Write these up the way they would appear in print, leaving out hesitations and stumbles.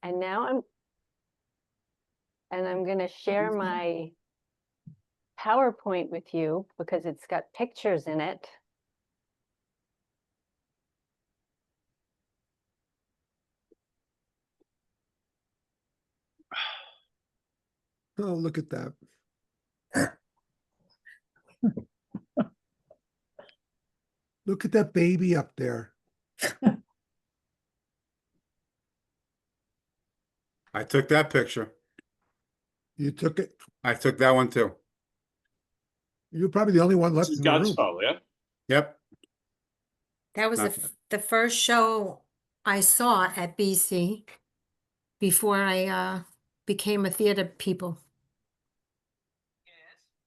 And now I'm going to share my PowerPoint with you because it's got pictures in it. Oh, look at that. Look at that baby up there. I took that picture. You took it. I took that one too. You're probably the only one left in the room. Godspell, yeah. Yep. That was Not the first show I saw at BC before I became a theater people.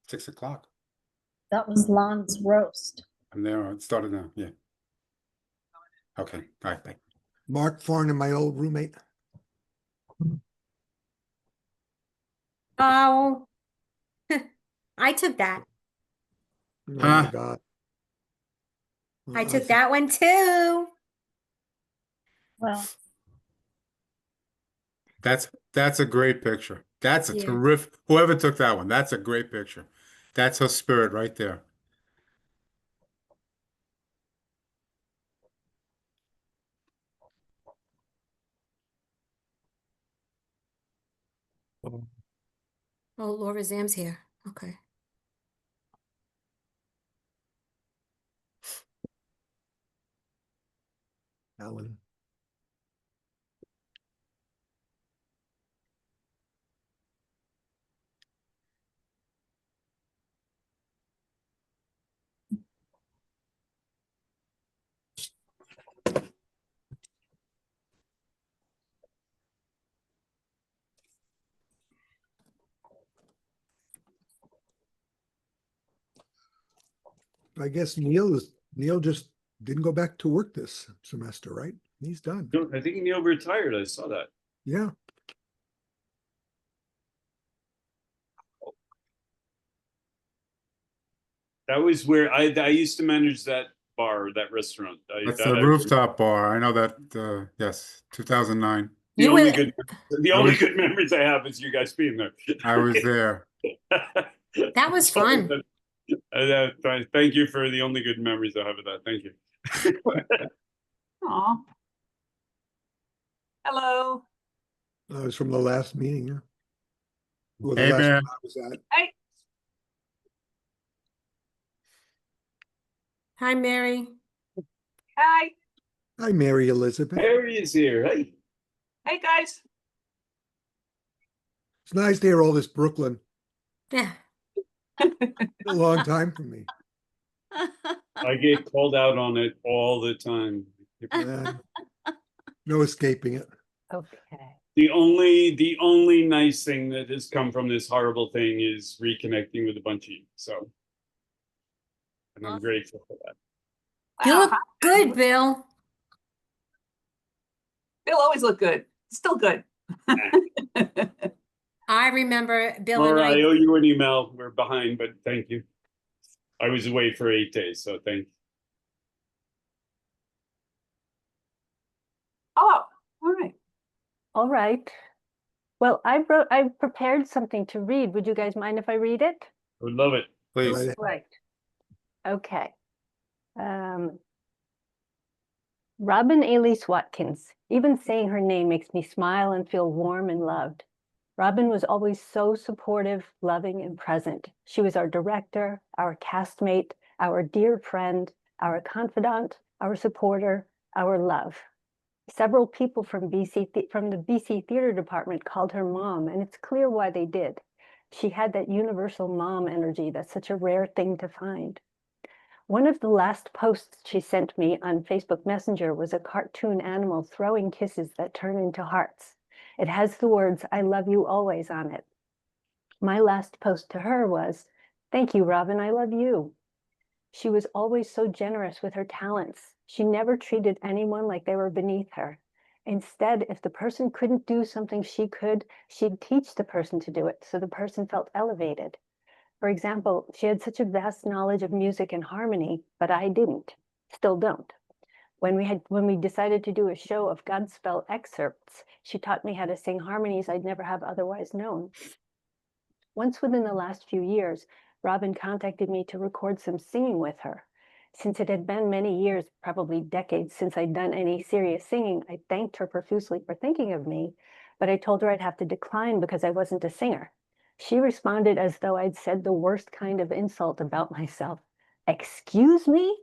6 o'clock. That was Lon's roast. I'm there. It started now. Yeah. Okay. All right. Bye. Mark Farnham, my old roommate. Oh, I took that. Oh Huh? my God. I took that one too. Well, That's a great picture. That's a Yeah. terrific. Whoever took that one, that's a great picture. That's her spirit right there. Oh, Laura Zam's here. Okay. Alan. I guess Neil just didn't go back to work this semester, right? He's done. No, I think Neil retired. I saw that. Yeah. That was where I used to manage that bar, that restaurant. That's the rooftop bar. I know that. Yes, 2009. The You only were- good, good memories I have is you guys being there. I was there. That was fun. Thank you for the only good memories I have of that. Thank you. Aw. Hello. It was from the last meeting, yeah. Well, the Hey, last man. one I was at. Hi, Mary. Hi. Hi, Mary Elizabeth. Harry is here. Hey. Hey, guys. It's nice to hear all this Brooklyn. Yeah. A long time for me. I get called out on it all the time. Yeah. No escaping it. Okay. The only nice thing that has come from this horrible thing is reconnecting with a bunch of you. So, and I'm grateful for that. You Wow, look good, Bill. Bill always looked good. Still good. I remember Bill and Laura, I I. owe you an email. We're behind, but thank you. I was away for 8 days, so thank you. Oh, all right. All right. Well, I prepared something to read. Would you guys mind if I read it? I would love it. Please. Right. Right. Okay. Robin Alease Watkins. Even saying her name makes me smile and feel warm and loved. Robin was always so supportive, loving, and present. She was our director, our castmate, our dear friend, our confidant, our supporter, our love. Several people from the BC Theater Department called her mom, and it's clear why they did. She had that universal mom energy that's such a rare thing to find. One of the last posts she sent me on Facebook Messenger was a cartoon animal throwing kisses that turn into hearts. It has the words, "I love you always" on it. My last post to her was, "Thank you, Robin, I love you." She was always so generous with her talents. She never treated anyone like they were beneath her. Instead, if the person couldn't do something she could, she'd teach the person to do it so the person felt elevated. For example, she had such a vast knowledge of music and harmony, but I didn't, still don't. When we decided to do a show of Godspell excerpts, she taught me how to sing harmonies I'd never have otherwise known. Once within the last few years, Robin contacted me to record some singing with her. Since it had been many years, probably decades, since I'd done any serious singing, I thanked her profusely for thinking of me, but I told her I'd have to decline because I wasn't a singer. She responded as though I'd said the worst kind of insult about myself. Excuse me?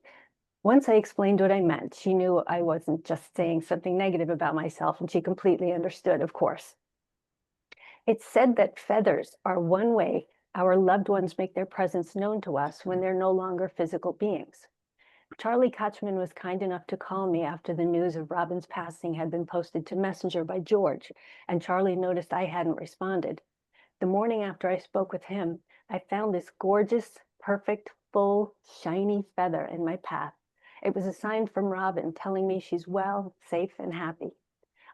Once I explained what I meant, she knew I wasn't just saying something negative about myself, and she completely understood, of course. It's said that feathers are one way our loved ones make their presence known to us when they're no longer physical beings. Charlie Kochman was kind enough to call me after the news of Robin's passing had been posted to Messenger by George, and Charlie noticed I hadn't responded. The morning after I spoke with him, I found this gorgeous, perfect, full, shiny feather in my path. It was a sign from Robin telling me she's well, safe, and happy.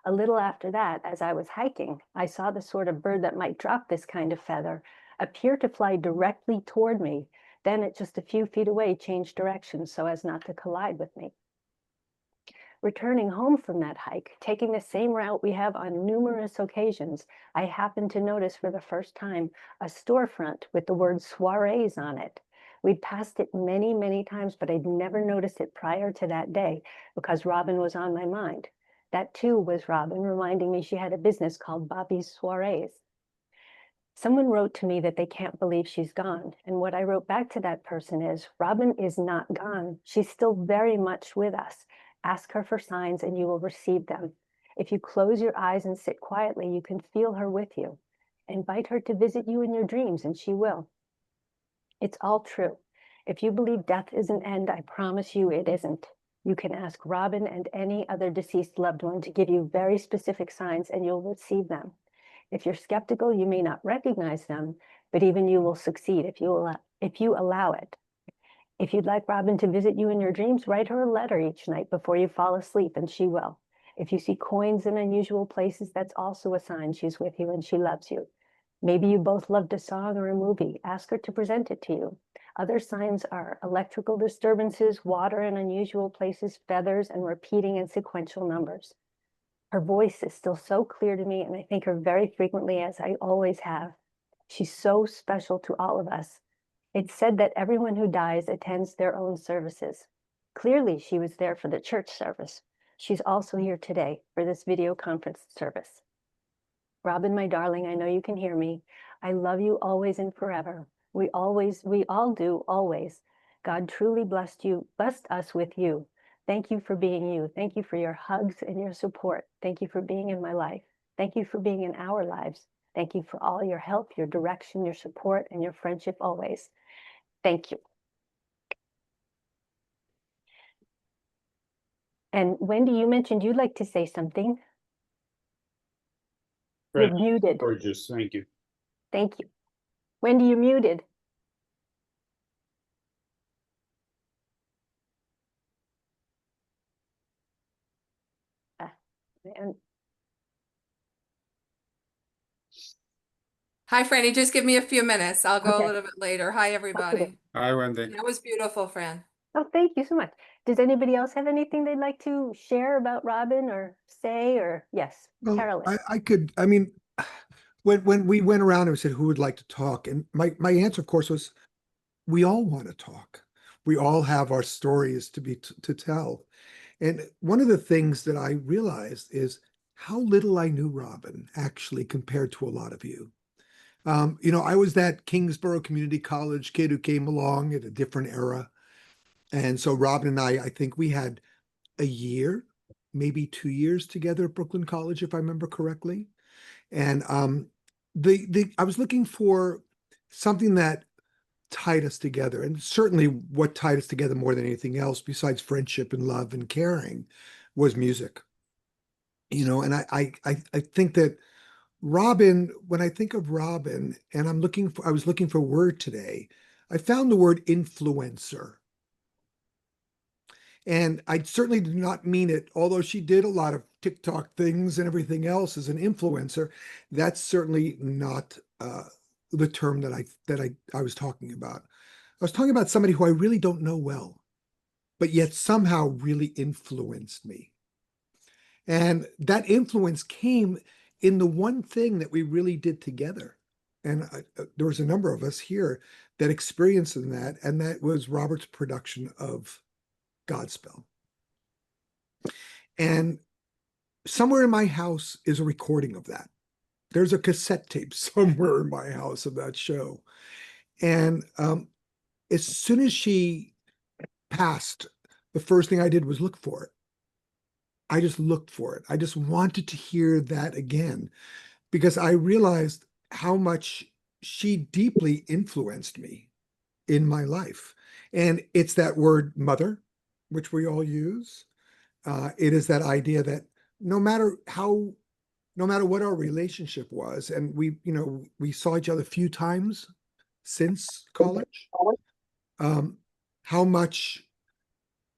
A little after that, as I was hiking, I saw the sort of bird that might drop this kind of feather appear to fly directly toward me, then at just a few feet away change directions so as not to collide with me. Returning home from that hike, taking the same route we have on numerous occasions, I happened to notice for the first time a storefront with the word soirees on it. We'd passed it many, many times, but I'd never noticed it prior to that day because Robin was on my mind. That too was Robin reminding me she had a business called Bobby's Soirees. Someone wrote to me that they can't believe she's gone. And what I wrote back to that person is, Robin is not gone. She's still very much with us. Ask her for signs and you will receive them. If you close your eyes and sit quietly, you can feel her with you. Invite her to visit you in your dreams and she will. It's all true. If you believe death is an end, I promise you it isn't. You can ask Robin and any other deceased loved one to give you very specific signs and you'll receive them. If you're skeptical, you may not recognize them, but even you will succeed if you allow it. If you'd like Robin to visit you in your dreams, write her a letter each night before you fall asleep, and she will. If you see coins in unusual places, that's also a sign she's with you and she loves you. Maybe you both loved a song or a movie. Ask her to present it to you. Other signs are electrical disturbances, water in unusual places, feathers, and repeating in sequential numbers. Her voice is still so clear to me, and I think her very frequently, as I always have. She's so special to all of us. It's said that everyone who dies attends their own services. Clearly, she was there for the church service. She's also here today for this video conference service. Robin, my darling, I know you can hear me. I love you always and forever. We all do, always. God truly blessed us with you. Thank you for being you. Thank you for your hugs and your support. Thank you for being in my life. Thank you for being in our lives. Thank you for all your help, your direction, your support, and your friendship always. Thank you. And Wendy, you mentioned you'd like to say something. You're Right. muted. Gorgeous, thank you. Thank you. Wendy, you're muted. And Hi, Franny. Just give me a few minutes. I'll go Okay. a little bit later. Hi, everybody. Hi, Wendy. That was beautiful, Fran. oh, thank you so much. Does anybody else have anything they'd like to share about Robin or say, or yes, Well, Carolyn? I mean, when we went around and said who would like to talk, and my answer, of course, was we all want to talk. We all have our stories to tell. And one of the things that I realized is how little I knew Robin actually compared to a lot of you. I was that Kingsborough Community College kid who came along at a different era. And so Robin and I think we had a year, maybe 2 years together at Brooklyn College, if I remember correctly. And I was looking for something that tied us together. And certainly what tied us together more than anything else, besides friendship and love and caring, was music. And I think that Robin, when I think of Robin, and I was looking for a word today, I found the word influencer. And I certainly did not mean it, although she did a lot of TikTok things and everything else as an influencer. That's certainly not the term that I was talking about. I was talking about somebody who I really don't know well. but yet somehow really influenced me. And that influence came in the one thing that we really did together. And there was a number of us here that experienced in that, and that was Robert's production of Godspell. And somewhere in my house is a recording of that. There's a cassette tape somewhere in my house of that show. And as soon as she passed, the first thing I did was look for it. I just looked for it. I just wanted to hear that again because I realized how much she deeply influenced me in my life. And it's that word mother, which we all use. It is that idea that no matter what our relationship was, and we saw each other a few times since college, how much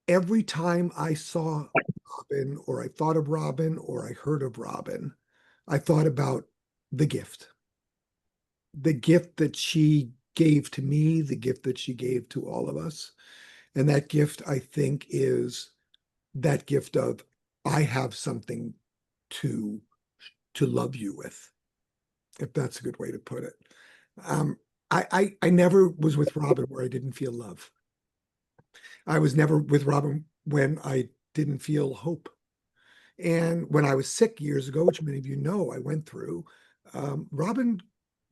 every time I saw Robin, or I thought of Robin, or I heard of Robin, I thought about the gift that she gave to me, the gift that she gave to all of us. And that gift, I think, is that gift of I have something to love you with, if that's a good way to put it. I never was with Robin where I didn't feel love. I was never with Robin when I didn't feel hope. And when I was sick years ago, which many of you know I went through, Robin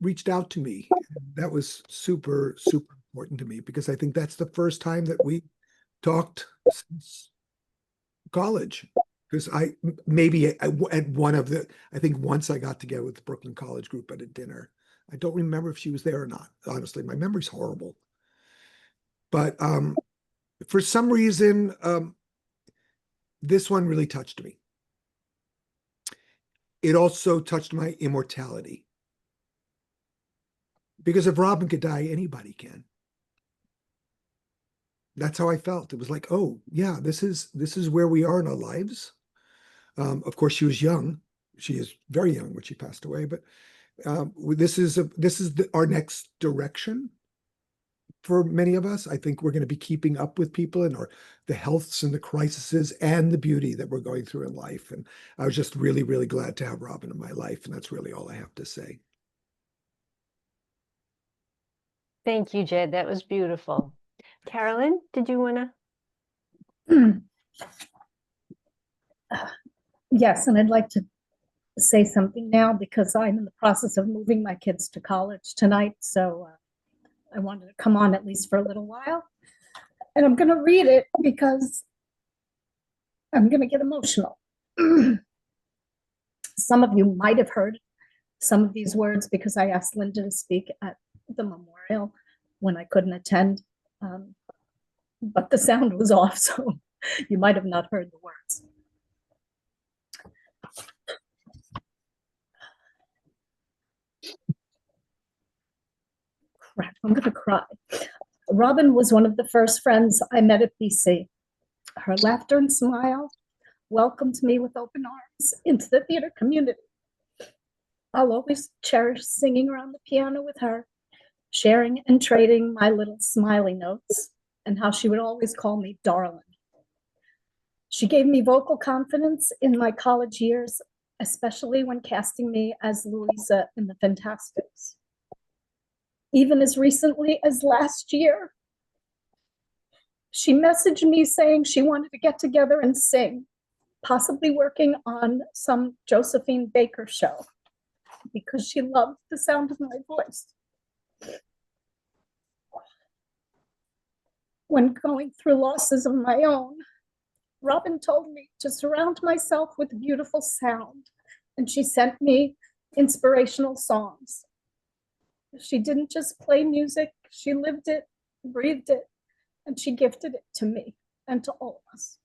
reached out to me. That was super, super important to me because I think that's the first time that we talked since college. Because I think once I got together with the Brooklyn College group at a dinner. I don't remember if she was there or not. Honestly, my memory's horrible. But for some reason, this one really touched me. It also touched my immortality. Because if Robin could die, anybody can. That's how I felt. It was like, oh yeah, this is where we are in our lives. Of course, she was young. She is very young when she passed away. But this is our next direction for many of us. I think we're going to be keeping up with people and the healths and the crises and the beauty that we're going through in life. And I was just really, really glad to have Robin in my life. And that's really all I have to say. Thank you, Jed. That was beautiful. Carolyn, did you want to? Yes, and I'd like to say something now because I'm in the process of moving my kids to college tonight. So I wanted to come on at least for a little while. And I'm going to read it because I'm going to get emotional. Some of you might have heard some of these words because I asked Linda to speak at the memorial when I couldn't attend. But the sound was off, so you might have not heard the words. Crap, I'm gonna cry. Robin was one of the first friends I met at BC. Her laughter and smile welcomed me with open arms into the theater community. I'll always cherish singing around the piano with her, sharing and trading my little smiley notes, and how she would always call me darling. She gave me vocal confidence in my college years, especially when casting me as Louisa in The Fantastics. Even as recently as last year, she messaged me saying she wanted to get together and sing, possibly working on some Josephine Baker show, because she loved the sound of my voice. When going through losses of my own, Robin told me to surround myself with beautiful sound, and she sent me inspirational songs. She didn't just play music, she lived it, breathed it, and she gifted it to me and to all of us.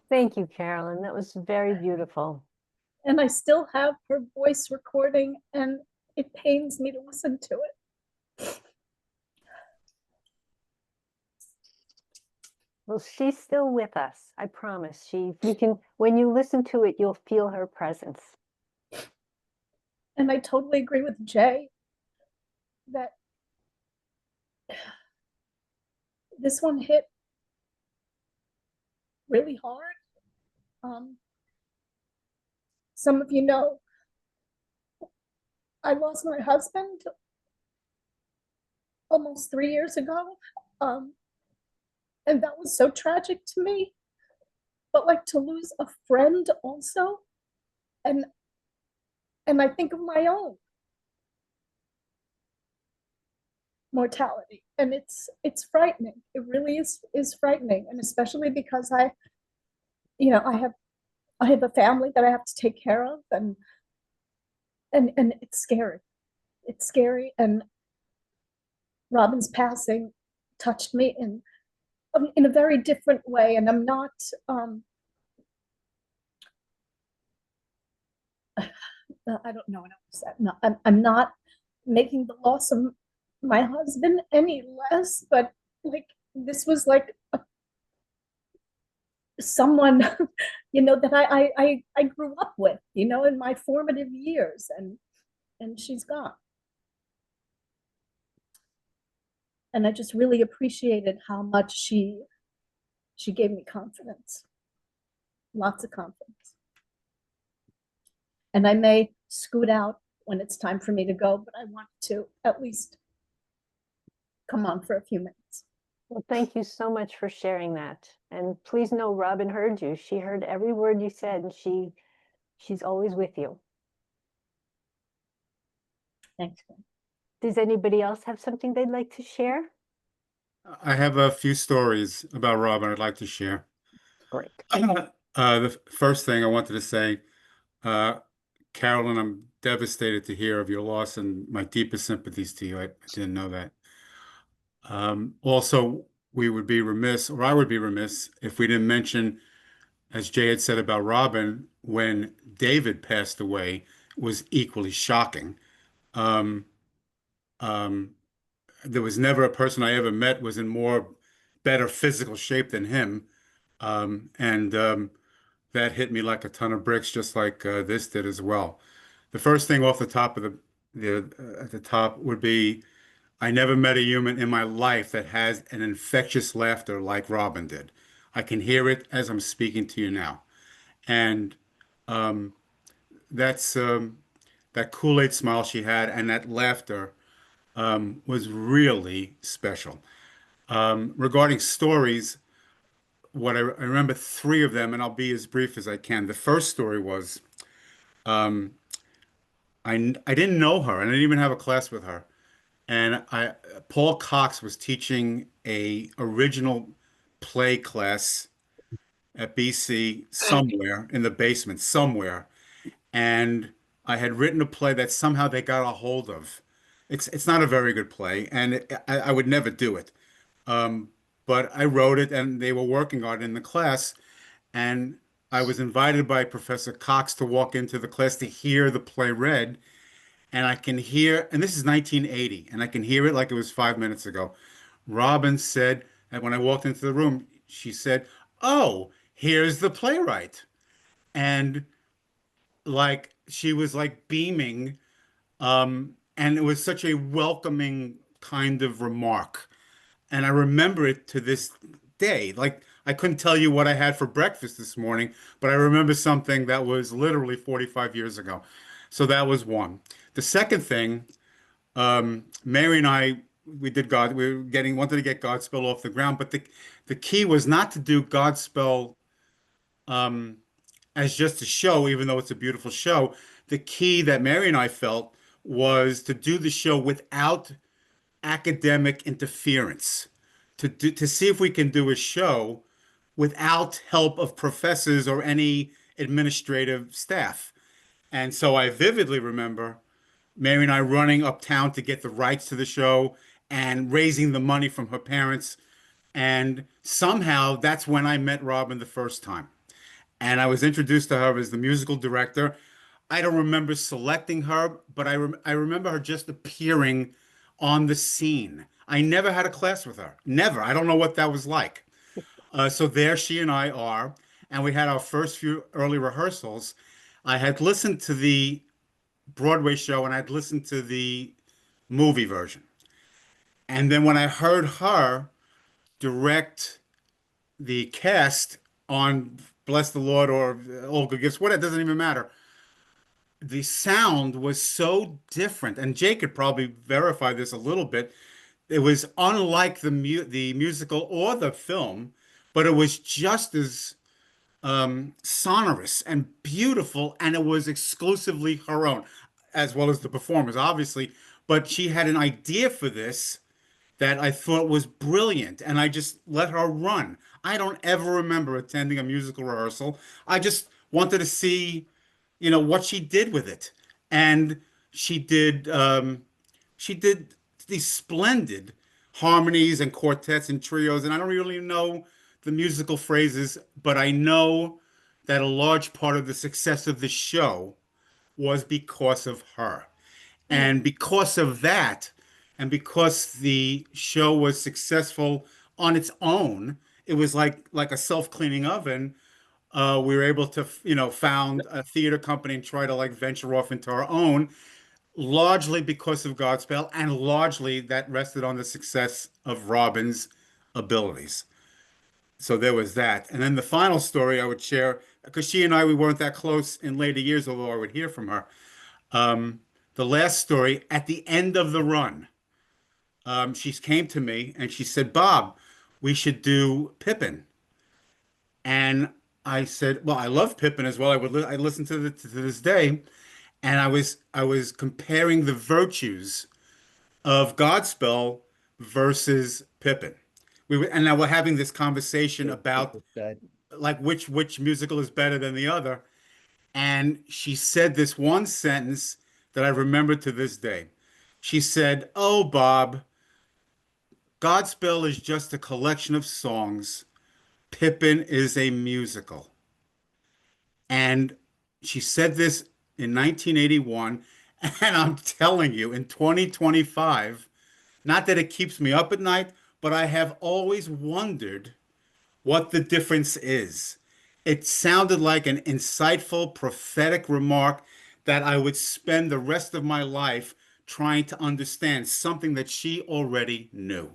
Thank you, Carolyn. That was very beautiful. And I still have her voice recording, and it pains me to listen to it. Well, she's still with us. I promise. When you listen to it, you'll feel her presence. And I totally agree with Jay that this one hit really hard. Some of you know I lost my husband almost 3 years ago. And that was so tragic to me. But like to lose a friend also. And I think of my own mortality. And it's frightening. It really is frightening. And especially because I have a family that I have to take care of, and it's scary. It's scary. And Robin's passing touched me in a very different way. And I'm not I don't know what else to say. No, I'm not making the loss of my husband any less, but like this was like someone that I grew up with, in my formative years, and she's gone. And I just really appreciated how much she gave me confidence, lots of confidence. And I may scoot out when it's time for me to go, but I want to at least come on for a few minutes. Well, thank you so much for sharing that. And please know Robin heard you. She heard every word you said, and she's always with you. Thanks. Does anybody else have something they'd like to share? I have a few stories about Robin I'd like to share. Great. The first thing I wanted to say, Carolyn, I'm devastated to hear of your loss, and my deepest sympathies to you. I didn't know that. Also, we would be remiss, or I would be remiss, if we didn't mention, as Jay had said about Robin, when David passed away, was equally shocking. Um, um, there was never a person I ever met was in more better physical shape than him. And that hit me like a ton of bricks, just like this did as well. The first thing off the top of at the top would be, I never met a human in my life that has an infectious laughter like Robin did. I can hear it as I'm speaking to you now. And um, that's that Kool-Aid smile she had and that laughter was really special. Regarding stories, I remember three of them, and I'll be as brief as I can. The first story was um, I didn't know her, and I didn't even have a class with her. And Paul Cox was teaching a original play class at BC somewhere in the basement somewhere, and I had written a play that somehow they got a hold of. It's not a very good play, and I would never do it. Um, but I wrote it, and they were working on it in the class, and I was invited by Professor Cox to walk into the class to hear the play read, and I can hear, and this is 1980, and I can hear it like it was 5 minutes ago. Robin said, and when I walked into the room, she said, "Oh, here's the playwright," and like she was like beaming, and it was such a welcoming kind of remark. And I remember it to this day. Like I couldn't tell you what I had for breakfast this morning, but I remember something that was literally 45 years ago. So that was one. The second thing, Mary and I, we were wanted to get Godspell off the ground, but the key was not to do Godspell um, as just a show, even though it's a beautiful show. The key that Mary and I felt was to do the show without academic interference, to see if we can do a show without help of professors or any administrative staff. And so I vividly remember Mary and I running uptown to get the rights to the show and raising the money from her parents. And somehow that's when I met Robin the first time. And I was introduced to her as the musical director. I don't remember selecting her, but I remember her just appearing on the scene. I never had a class with her. Never. I don't know what that was like. So there she and I are, and we had our first few early rehearsals. I had listened to the Broadway show and I'd listened to the movie version. And then when I heard her, direct the cast on Bless the Lord or All Good Gifts, what, it doesn't even matter. The sound was so different, and Jake could probably verify this a little bit. It was unlike the musical or the film, but it was just as sonorous and beautiful, and it was exclusively her own, as well as the performers, obviously. But she had an idea for this that I thought was brilliant, and I just let her run. I don't ever remember attending a musical rehearsal. I just wanted to see, what she did with it, and she did. She did these splendid harmonies and quartets and trios, and I don't really know the musical phrases, but I know that a large part of the success of the show was because of her. And because of that, and because the show was successful on its own, it was like a self-cleaning oven. We were able to, found a theater company and try to like venture off into our own, largely because of Godspell, and largely that rested on the success of Robin's abilities. So there was that. And then the final story I would share, because she and I, we weren't that close in later years, although I would hear from her. Um, the last story, at the end of the run, she came to me and she said, Bob, we should do Pippin. And I said, well, I love Pippin as well. I listen to this day. And I was comparing the virtues of Godspell versus Pippin. And now we're having this conversation about like which musical is better than the other. And she said this one sentence that I remember to this day. She said, "Oh, Bob, Godspell is just a collection of songs. Pippin is a musical." And she said this in 1981. And I'm telling you, in 2025, not that it keeps me up at night, but I have always wondered what the difference is. It sounded like an insightful, prophetic remark that I would spend the rest of my life trying to understand, something that she already knew.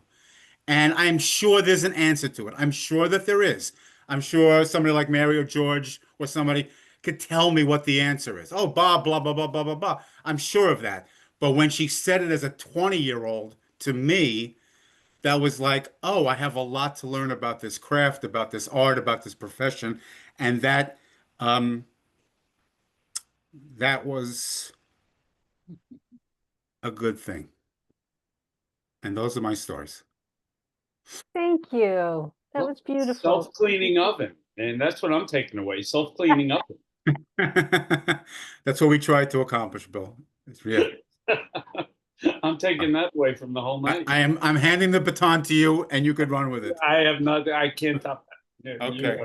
And I'm sure there's an answer to it. I'm sure that there is. I'm sure somebody like Mary or George or somebody could tell me what the answer is. Oh, Bob, blah, blah, blah, blah, blah, blah. I'm sure of that. But when she said it as a 20-year-old to me, that was like, oh, I have a lot to learn about this craft, about this art, about this profession. And um, that was a good thing. And those are my stories. Thank you. That was beautiful. Self-cleaning oven. And that's what I'm taking away. Self-cleaning oven. That's what we tried to accomplish, Bill. Yeah. I'm taking that away from the whole night. I'm handing the baton to you, and you could run with it. I have nothing. I can't top that. Okay.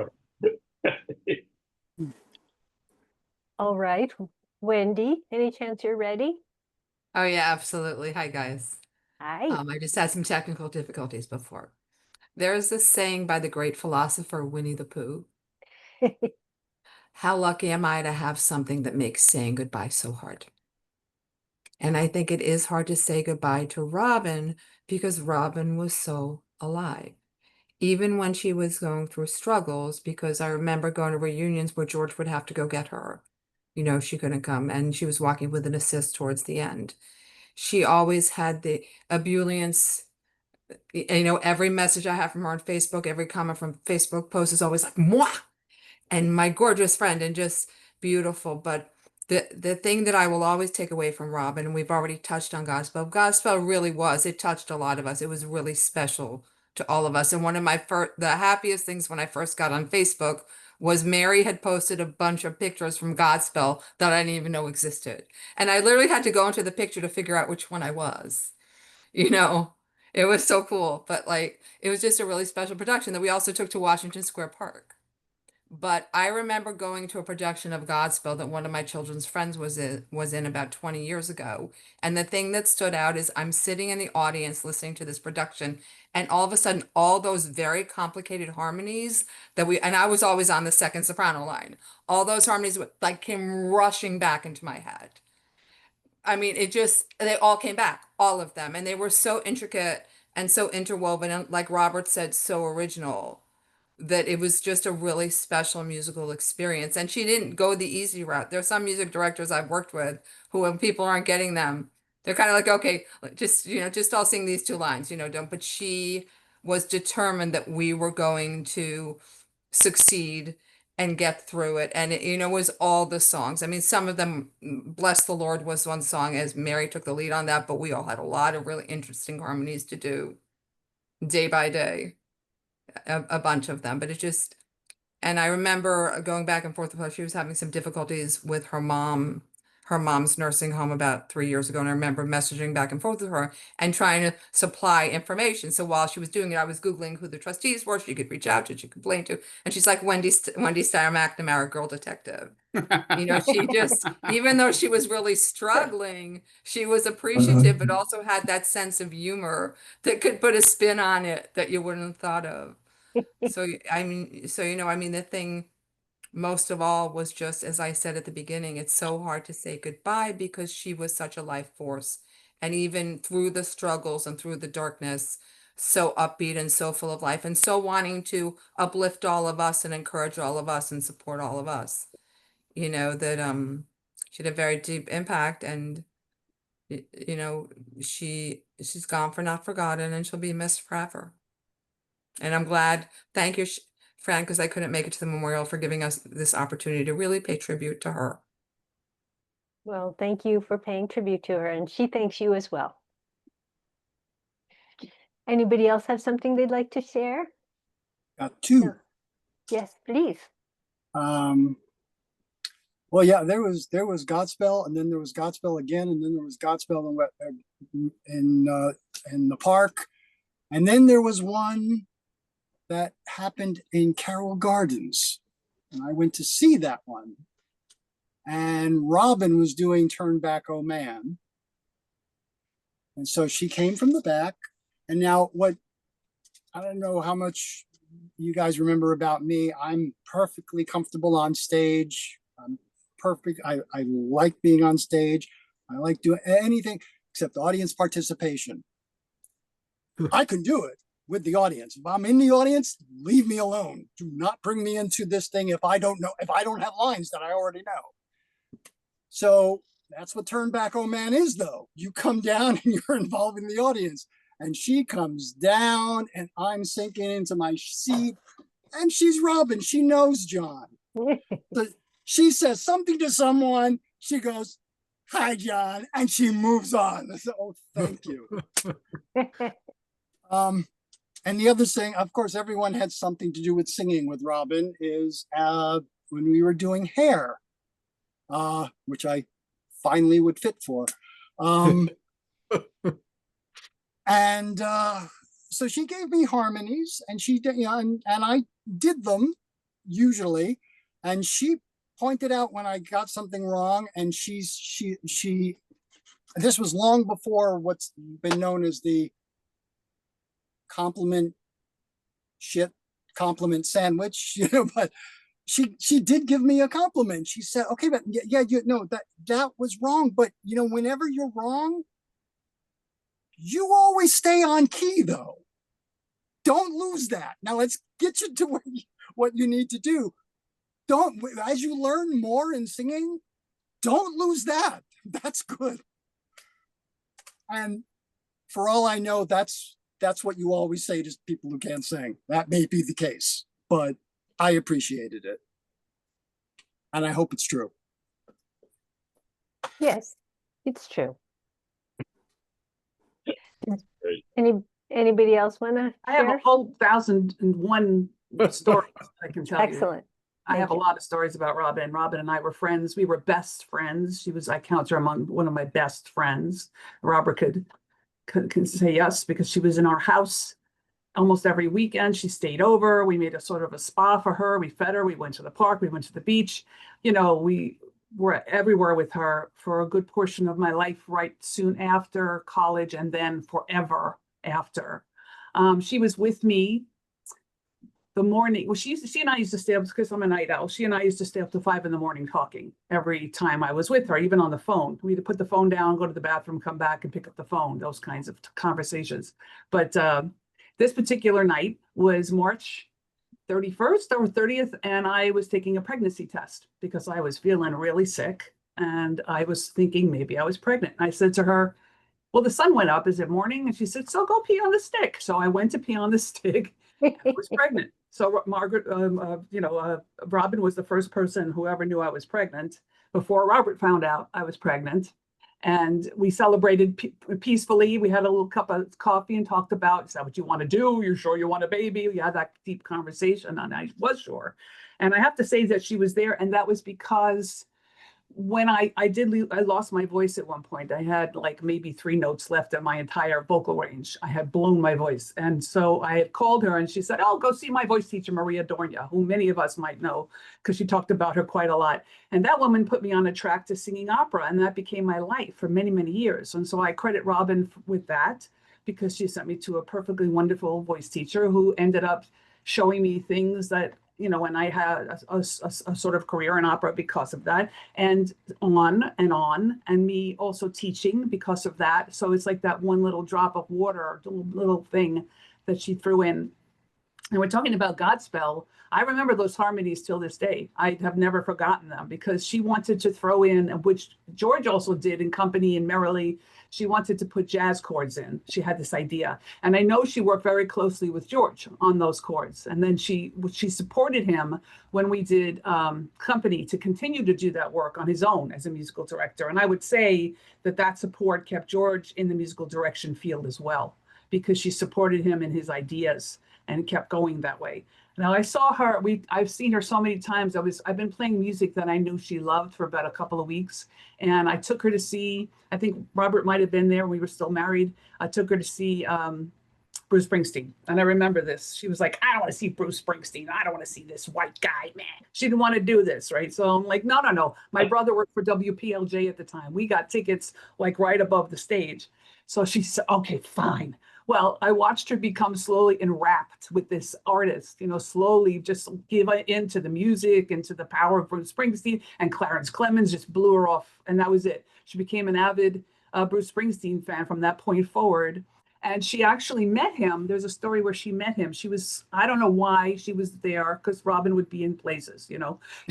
All right. Wendy, any chance you're ready? Oh yeah, absolutely. Hi guys. Hi. I just had some technical difficulties before. There's this saying by the great philosopher Winnie the Pooh. How lucky am I to have something that makes saying goodbye so hard? And I think it is hard to say goodbye to Robin because Robin was so alive. Even when she was going through struggles, because I remember going to reunions where George would have to go get her. She couldn't come, and she was walking with an assist towards the end. She always had the ebullience. Every message I have from her on Facebook, every comment from Facebook post is always like, moi, and my gorgeous friend, and just beautiful. But the thing that I will always take away from Robin, and we've already touched on Godspell really was, it touched a lot of us. It was really special to all of us. And one of the happiest things when I first got on Facebook was Mary had posted a bunch of pictures from Godspell that I didn't even know existed. And I literally had to go into the picture to figure out which one I was. It was so cool. But it was just a really special production that we also took to Washington Square Park. But I remember going to a production of Godspell that one of my children's friends was in about 20 years ago. And the thing that stood out is I'm sitting in the audience listening to this production, and all of a sudden, all those very complicated harmonies and I was always on the second soprano line, all those harmonies came rushing back into my head. I mean, they all came back, all of them, and they were so intricate and so interwoven, and like Robert said, so original, that it was just a really special musical experience. And she didn't go the easy route. There's some music directors I've worked with who, when people aren't getting them, they're kind of like, okay, just, just I'll sing these two lines, don't. But she was determined that we were going to succeed and get through it. And it, was all the songs. I mean, some of them, Bless the Lord was one song, as Mary took the lead on that, but we all had a lot of really interesting harmonies to do day by day, a bunch of them. But it just, and I remember going back and forth with her. She was having some difficulties with her mom's nursing home about 3 years ago. And I remember messaging back and forth with her and trying to supply information. So while she was doing it, I was Googling who the trustees were, she could reach out to, she could complain to. And she's like, Wendy Steyer McNamara, Girl Detective. She just, even though she was really struggling, she was appreciative, but also had that sense of humor that could put a spin on it that you wouldn't have thought of. So, I mean, the thing most of all was just, as I said at the beginning, it's so hard to say goodbye because she was such a life force. And even through the struggles and through the darkness, so upbeat and so full of life and so wanting to uplift all of us and encourage all of us and support all of us. That she had a very deep impact, and she's gone for not forgotten, and she'll be missed forever. And I'm glad, thank you, Fran, because I couldn't make it to the memorial, for giving us this opportunity to really pay tribute to her. Well, thank you for paying tribute to her, and she thanks you as well. Anybody else have something they'd like to share? Got two. No. Yes, please. Well, yeah, there was Godspell, and then there was Godspell again, and then there was Godspell in the park, and then there was one that happened in Carroll Gardens, and I went to see that one. And Robin was doing Turn Back, Oh Man, and so she came from the back. And now, I don't know how much you guys remember about me. I'm perfectly comfortable on stage. I'm perfect. I like being on stage. I like doing anything except audience participation. I can do it with the audience. If I'm in the audience, leave me alone. Do not bring me into this thing if I don't have lines that I already know. So that's what Turn Back, Oh Man is, though. You come down and you're involving the audience. And she comes down and I'm sinking into my seat. And she's Robin. She knows John. So she says something to someone. She goes, "Hi, John," and she moves on. So, oh, thank you. And the other thing, of course, everyone had something to do with singing with Robin, is when we were doing Hair, which I finally would fit for. And so she gave me harmonies, and she did, and I did them usually. And she pointed out when I got something wrong, and she this was long before what's been known as the compliment sandwich, but she did give me a compliment. She said, "Okay, but yeah, that was wrong, but whenever you're wrong, you always stay on key, though. Don't lose that. Now let's get you to what you need to do. Don't, as you learn more in singing, don't lose that. That's good." And for all I know, that's what you always say to people who can't sing. That may be the case, but I appreciated it. And I hope it's true. Yes, it's true. Great. Anybody else want to I have a share? whole 1,001 stories I can tell you. Excellent. I have a Thank you. lot of stories about Robin. Robin and I were friends. We were best friends. I count her among one of my best friends. Robert could say yes, because she was in our house almost every weekend. She stayed over. We made a sort of a spa for her. We fed her. We went to the park. We went to the beach. We were everywhere with her for a good portion of my life, right soon after college, and then forever after. She was with me the morning, well, she and I used to stay up because I'm a night owl. She and I used to stay up to 5 a.m. talking every time I was with her, even on the phone. We'd put the phone down, go to the bathroom, come back and pick up the phone, those kinds of conversations. But this particular night was March 31st or 30th, and I was taking a pregnancy test because I was feeling really sick and I was thinking maybe I was pregnant. I said to her, well, the sun went up. Is it morning? And she said, so go pee on the stick. So I went to pee on the stick. I was pregnant. So Margaret, Robin was the first person who ever knew I was pregnant before Robert found out I was pregnant. And we celebrated peacefully. We had a little cup of coffee and talked about, is that what you want to do? You're sure you want a baby? We had that deep conversation, and I was sure. And I have to say that she was there, and that was because when I lost my voice at one point. I had like maybe 3 notes left in my entire vocal range. I had blown my voice. And so I had called her and she said, oh, go see my voice teacher, Maria Dornia, who many of us might know because she talked about her quite a lot. And that woman put me on a track to singing opera, and that became my life for many, many years. And so I credit Robin with that because she sent me to a perfectly wonderful voice teacher who ended up showing me things that, and I had a sort of career in opera because of that, and on, and me also teaching because of that. So it's like that one little drop of water, little thing that she threw in. And we're talking about Godspell. I remember those harmonies till this day. I have never forgotten them because she wanted to throw in, which George also did in Company and Merrily, she wanted to put jazz chords in. She had this idea. And I know she worked very closely with George on those chords. And then she supported him when we did Company to continue to do that work on his own as a musical director. And I would say that support kept George in the musical direction field as well, because she supported him in his ideas and kept going that way. Now I saw her, I've seen her so many times. I've been playing music that I knew she loved for about a couple of weeks. And I took her to see, I think Robert might've been there when we were still married. I took her to see Bruce Springsteen. And I remember this. She was like, I don't want to see Bruce Springsteen. I don't want to see this white guy, man. She didn't want to do this, right? So I'm like, no. My brother worked for WPLJ at the time. We got tickets like right above the stage. So she said, okay, fine. Well, I watched her become slowly enwrapped with this artist, slowly just give into the music, into the power of Bruce Springsteen, and Clarence Clemens just blew her off. And that was it. She became an avid Bruce Springsteen fan from that point forward. And she actually met him. There's a story where she met him. She was, I don't know why she was there, because Robin would be in places,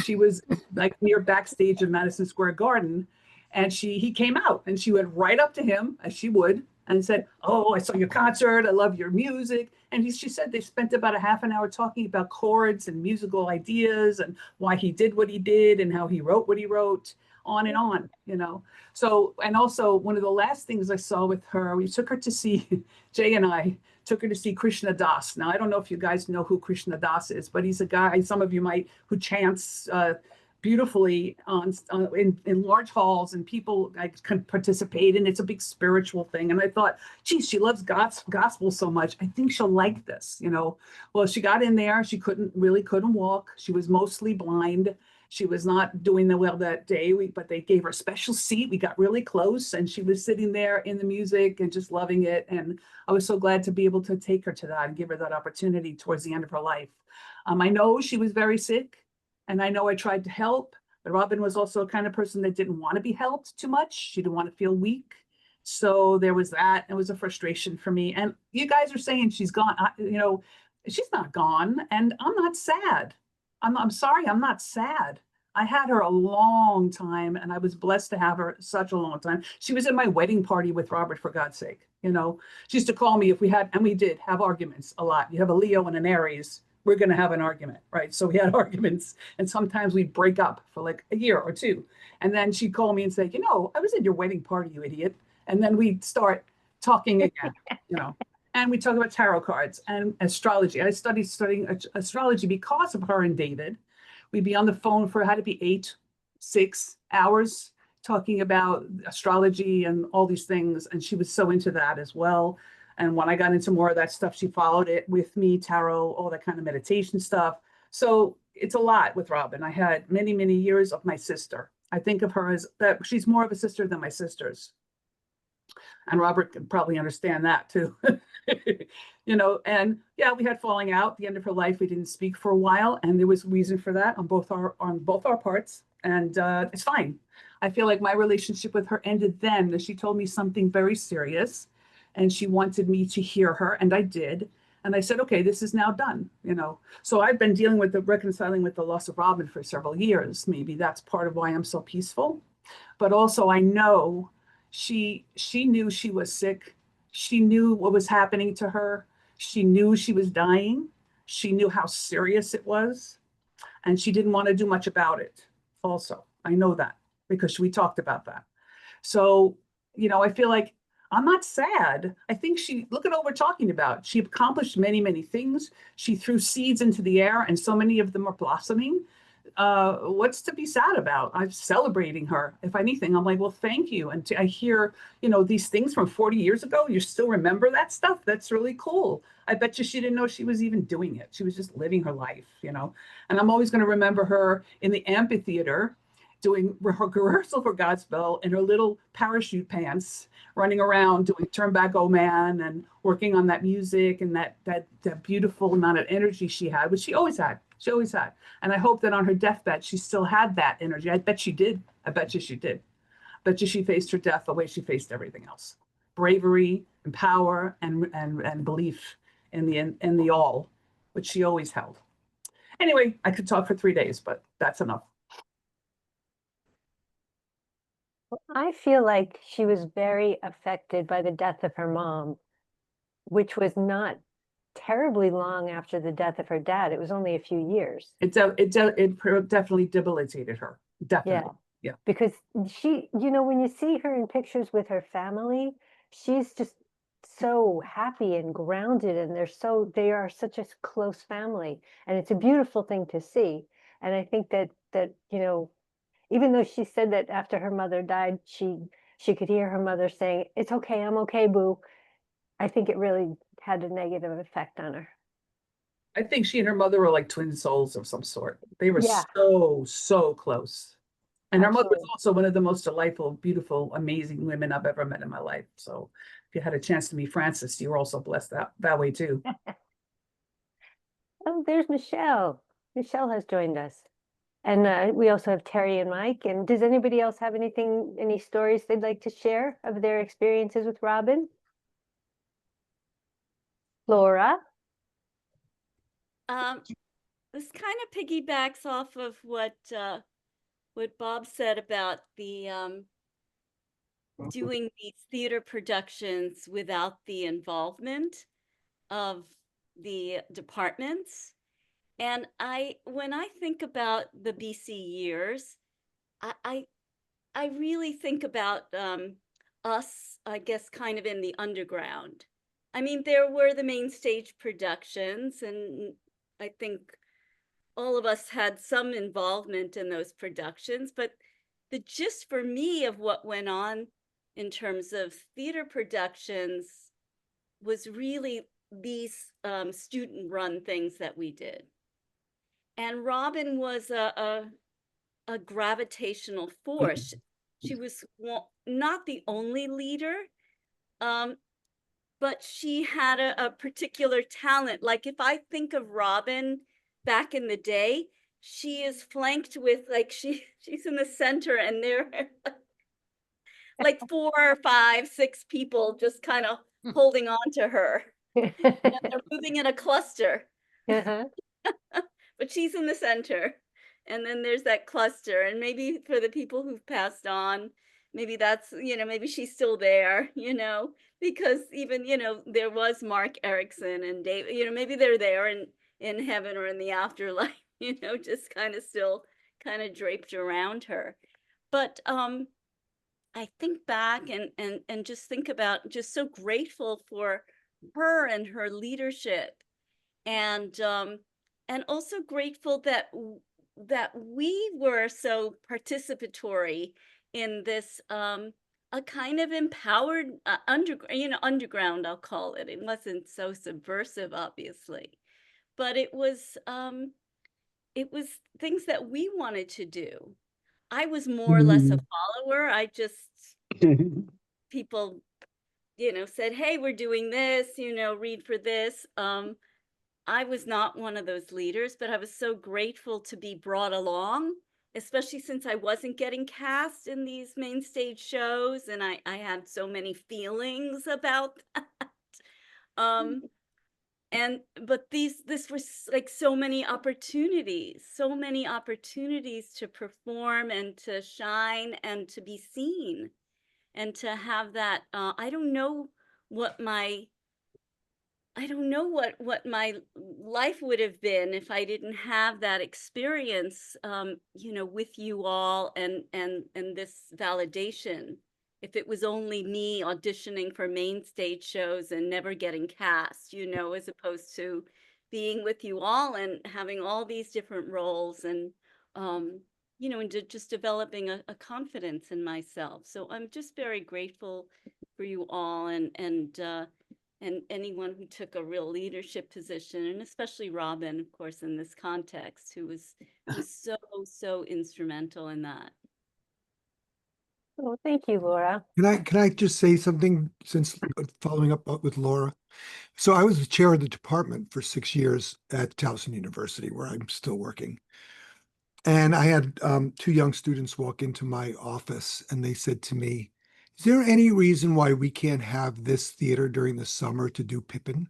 She was like near backstage of Madison Square Garden. And he came out and she went right up to him, as she would, and said, oh, I saw your concert. I love your music. And she said they spent about a half an hour talking about chords and musical ideas and why he did what he did and how he wrote what he wrote, on and on, So, and also one of the last things I saw with her, we took her to see, Jay and I took her to see Krishna Das. Now, I don't know if you guys know who Krishna Das is, but he's a guy, some of you might, who chants beautifully in large halls, and people can participate, and it's a big spiritual thing. And I thought, geez, she loves God's gospel so much. I think she'll like this, Well, she got in there. She couldn't walk. She was mostly blind. She was not doing well that day, but they gave her a special seat. We got really close, and she was sitting there in the music and just loving it. And I was so glad to be able to take her to that and give her that opportunity towards the end of her life. I know she was very sick. And I know I tried to help, but Robin was also a kind of person that didn't want to be helped too much. She didn't want to feel weak. So there was that. It was a frustration for me. And you guys are saying she's gone. She's not gone. And I'm not sad. I'm sorry, I'm not sad. I had her a long time, and I was blessed to have her such a long time. She was at my wedding party with Robert, for God's sake. She used to call me if we had, and we did have arguments a lot. You have a Leo and an Aries, we're going to have an argument, right? So we had arguments, and sometimes we'd break up for like a year or two. And then she'd call me and say, I was at your wedding party, you idiot. And then we'd start talking again, and we talk about tarot cards and astrology. I studying astrology because of her and David. We'd be on the phone for, had to be 6 hours talking about astrology and all these things. And she was so into that as well. And when I got into more of that stuff, she followed it with me, tarot, all that kind of meditation stuff. So it's a lot with Robin. I had many, many years of my sister. I think of her as that she's more of a sister than my sisters. And Robert can probably understand that too. You know, and yeah, we had falling out. At the end of her life, we didn't speak for a while, and there was reason for that on both our parts, and it's fine. I feel like my relationship with her ended then, that she told me something very serious, and she wanted me to hear her, and I did. And I said, okay, this is now done, you know. So I've been dealing with reconciling with the loss of Robin for several years. Maybe that's part of why I'm so peaceful. But also I know she knew she was sick. She knew what was happening to her. She knew she was dying. She knew how serious it was. And she didn't want to do much about it. Also, I know that because we talked about that. So, you know, I feel like I'm not sad. I think look at what we're talking about. She accomplished many, many things. She threw seeds into the air, and so many of them are blossoming. What's to be sad about? I'm celebrating her. If anything, I'm like, well, thank you. And I hear, you know, these things from 40 years ago. You still remember that stuff? That's really cool. I bet you she didn't know she was even doing it. She was just living her life, you know. And I'm always going to remember her in the amphitheater doing her rehearsal for Godspell in her little parachute pants, running around doing Turn Back, Oh Man, and working on that music and that beautiful amount of energy she had, which she always had. She always had. And I hope that on her deathbed, she still had that energy. I bet she did. I bet you she did. I bet you she faced her death the way she faced everything else. Bravery and power and belief in the all, which she always held. Anyway, I could talk for 3 days, but that's enough. I feel like she was very affected by the death of her mom, which was not terribly long after the death of her dad. It was only a few years. It definitely debilitated her. Definitely. Yeah. Because she, you know, when you see her in pictures with her family, she's just so happy and grounded, and they are such a close family, and it's a beautiful thing to see. And I think that you know, even though she said that after her mother died, she could hear her mother saying, "It's okay, I'm okay, boo." I think it really had a negative effect on her. I think she and her mother were like twin souls of some sort. They were Yeah. so close. And her mother was Absolutely. also one of the most delightful, beautiful, amazing women I've ever met in my life. So if you had a chance to meet Frances, you were also blessed that way too. Oh, there's Michelle. Michelle has joined us. And we also have Terry and Mike. And does anybody else have any stories they'd like to share of their experiences with Robin? Laura? This kind of piggybacks off of what Bob said about the doing these theater productions without the involvement of the departments. And when I think about the BC years, I really think about us, I guess, kind of in the underground. I mean, there were the main stage productions, and I think all of us had some involvement in those productions, but the gist for me of what went on in terms of theater productions was really these student-run things that we did. And Robin was a gravitational force. She was not the only leader, but she had a particular talent. Like if I think of Robin back in the day, she is flanked with like she's in the center, and there are like 4 or 5, 6 people just kind of holding on to her. And they're moving in a cluster. Uh-huh. But she's in the center. And then there's that cluster. And maybe for the people who've passed on, maybe that's, you know, maybe she's still there, you know, because even, you know, there was Mark Erickson and David, you know, maybe they're there in heaven or in the afterlife, you know, just kind of still kind of draped around her. But I think back and just think about just so grateful for her and her leadership, and also grateful that we were so participatory in this a kind of empowered underground, I'll call it. It wasn't so subversive, obviously, but it was things that we wanted to do. I was more or less a follower. I just people said, hey, we're doing this, read for this. I was not one of those leaders, but I was so grateful to be brought along, especially since I wasn't getting cast in these main stage shows, and I had so many feelings about that. But this was like so many opportunities to perform and to shine and to be seen and to have that. I don't know what my life would have been if I didn't have that experience, with you all and this validation. If it was only me auditioning for main stage shows and never getting cast, as opposed to being with you all and having all these different roles and, just developing a confidence in myself. So I'm just very grateful for you all and anyone who took a real leadership position, and especially Robin, of course, in this context, who was so instrumental in that. Oh, thank you, Laura. Can I just say something since following up with Laura? So I was the chair of the department for 6 years at Towson University, where I'm still working. And I had 2 young students walk into my office and they said to me, is there any reason why we can't have this theater during the summer to do Pippin?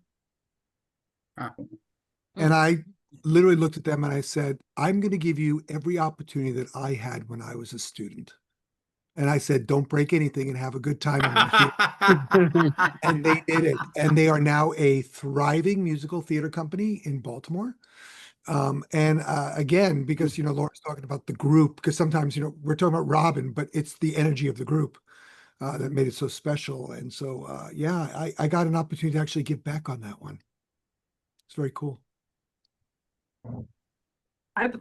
And I literally looked at them and I said, I'm going to give you every opportunity that I had when I was a student. And I said, don't break anything and have a good time. And they did it. And they are now a thriving musical theater company in Baltimore. Again, because, Laura's talking about the group, because sometimes, we're talking about Robin, but it's the energy of the group that made it so special. And so, yeah, I got an opportunity to actually give back on that one. It's very cool.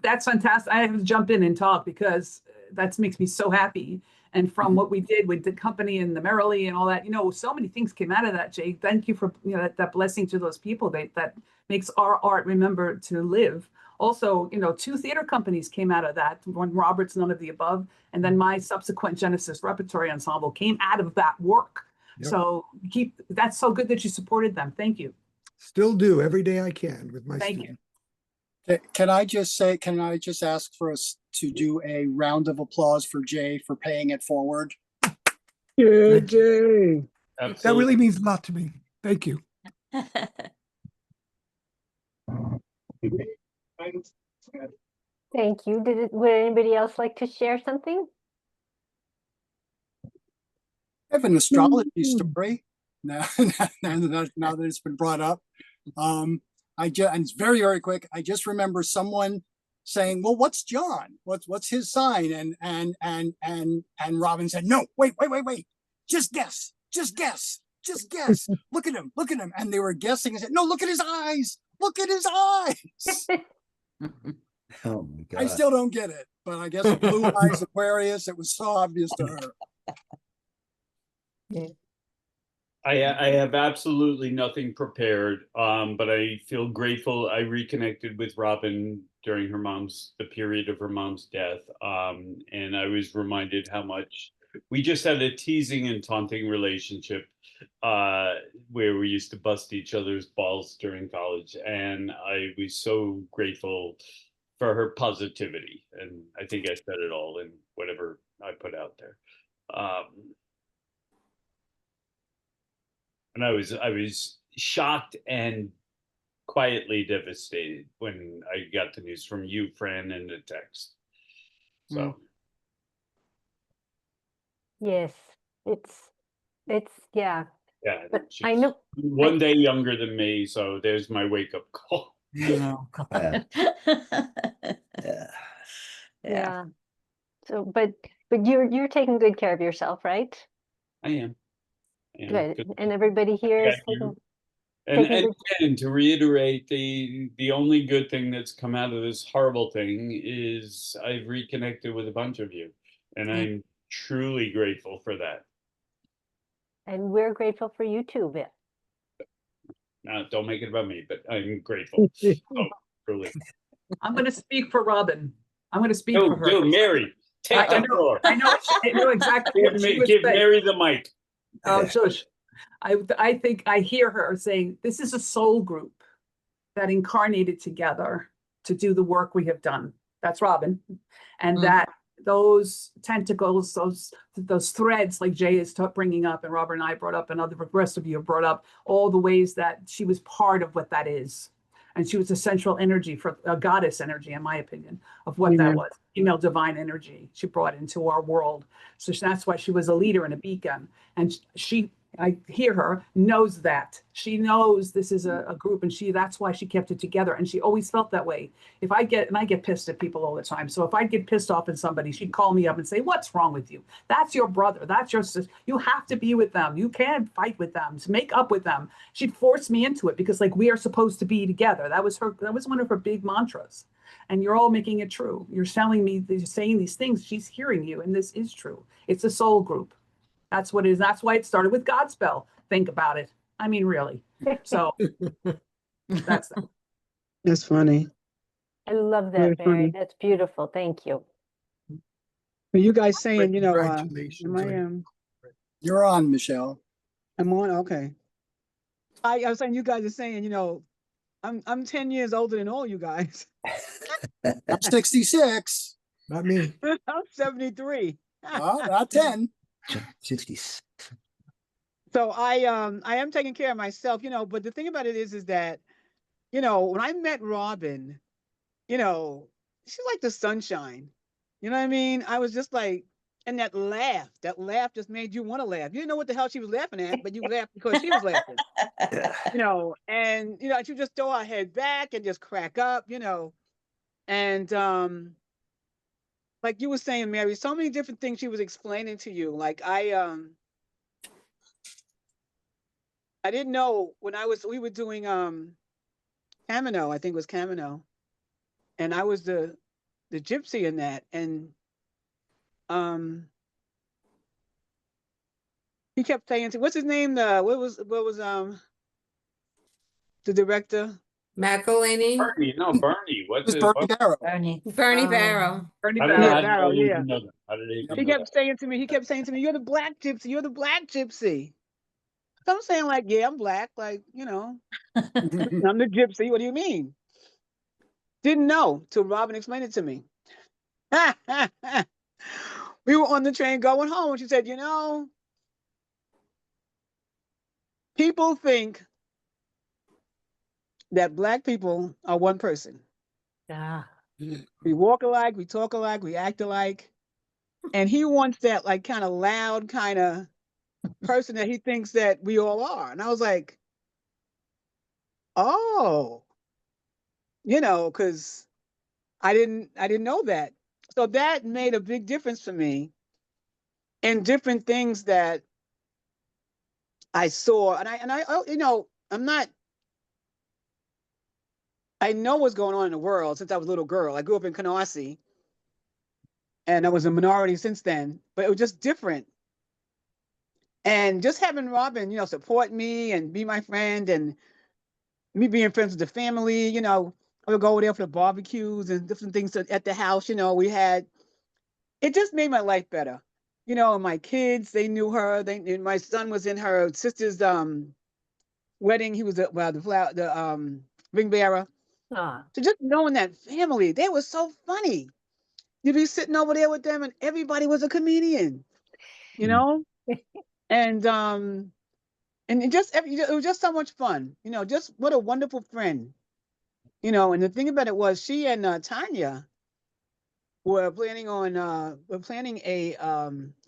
That's fantastic. I have to jump in and talk because that makes me so happy. And from what we did with the company and the Merrily and all that, so many things came out of that, Jay. Thank you for that blessing to those people that makes our art remember to live. Also, 2 theater companies came out of that. One Robert's None of the Above, and then my subsequent Genesis Repertory Ensemble came out of that work. Yep. So that's so good that you supported them. Thank you. Still do every day I can with my Thank students. you. Can I just ask for us to do a round of applause for Jay for paying it forward? Yeah, Jay. Absolutely. That really means a lot to me. Thank you. Thank you. Would anybody else like to share something? I have an astrology story now that it's been brought up. And it's very, very quick. I just remember someone saying, well, what's John? What's his sign? And Robin said, no, wait. Just guess. Look at him. And they were guessing and said, no, look at his eyes. Oh my God. I still don't get it, but I guess blue eyes Aquarius, it was so obvious to her. Yeah. I have absolutely nothing prepared, but I feel grateful. I reconnected with Robin during the period of her mom's death. And I was reminded how much we just had a teasing and taunting relationship where we used to bust each other's balls during college. And I was so grateful for her positivity. And I think I said it all in whatever I put out there. And I was shocked and quietly devastated when I got the news from you, Fran, and the text. So. Yes, it's yeah. Yeah, but I know one day younger than me, so there's my wake up call. Oh, God. Yeah. So, but you're taking good care of yourself, right? I am. Good. And everybody here is And again, to reiterate, the only good thing that's come out of this horrible thing is I've reconnected with a bunch of you, and I'm truly grateful for that. And we're grateful for you too, Vic. Now, don't make it about me, but I'm grateful. Truly. I'm going to speak for Robin. I'm going to speak for her. Mary, take the floor. I know exactly. Give Mary the mic. Oh, shush. I think I hear her saying, this is a soul group that incarnated together to do the work we have done. That's Robin. And that those tentacles, those threads, like Jay is bringing up, and Robert and I brought up, and the rest of you have brought up, all the ways that she was part of what that is. And she was a central energy, for a goddess energy, in my opinion, of what that was. Female divine energy she brought into our world. So that's why she was a leader and a beacon. And I hear her, knows that. She knows this is a group, and that's why she kept it together. And she always felt that way. I get pissed at people all the time. So if I get pissed off at somebody, she'd call me up and say, what's wrong with you? That's your brother. That's your sister. You have to be with them. You can't fight with them. To make up with them. She'd force me into it because, like, we are supposed to be together. That was one of her big mantras. And you're all making it true. You're telling me, you're saying these things. She's hearing you. And this is true. It's a soul group. That's what it is. That's why it started with Godspell. Think about it. I mean, really. So that's that. That's funny. I love Very that, Mary. funny. That's beautiful. Thank you. Are you guys saying, you know, Congratulations am I on- You're on, Michelle. I'm on, okay. I was saying you guys are saying, you know, I'm 10 years older than all you guys. I'm 66. Not me. I'm 73. Oh, not 10. 60s. So I am taking care of myself, you know, but the thing about it is that, you know, when I met Robin, you know, she's like the sunshine. You know what I mean? I was just like, and that laugh just made you want to laugh. You didn't know what the hell she was laughing at, but you laughed because she was laughing. You know, and you know, she would just throw her head back and just crack up, you know. And like you were saying, Mary, so many different things she was explaining to you. Like I didn't know when we were doing Camino, I think it was Camino, and I was the gypsy in that, and he kept saying to, what's his name, what was the director? McElhaney, Bernie, no, Bernie. What's it? Bernie Darrow. Bernie Barrow. Bernie How did Barrow. I Barrow, even yeah. know that? How did I even He know kept saying to me, you're the black gypsy, you're the black gypsy. So I'm saying, like, yeah, I'm black, like, you know, I'm the gypsy. What do you mean? Didn't know till Robin explained it to me. We were on the train going home, and she said, you know, people think that black people are one person. Yeah. We walk alike, we talk alike, we act alike. And he wants that, like, kind of loud kind of person that he thinks that we all are. And I was like, oh, you know, because I didn't know that. So that made a big difference for me in different things that I saw. And I you know, I know what's going on in the world since I was a little girl. I grew up in Canarsie, and I was a minority since then, but it was just different. And just having Robin, you know, support me and be my friend, and me being friends with the family, you know, I would go over there for the barbecues and different things at the house, you know, it just made my life better. You know, my kids, they knew her. My son was in her sister's wedding. He was the ring bearer. Ah. So just knowing that family, they were so funny. You'd be sitting over there with them, and everybody was a comedian, you know? And it was just so much fun, you know, just what a wonderful friend, you know. And the thing about it was, she and Tanya were planning a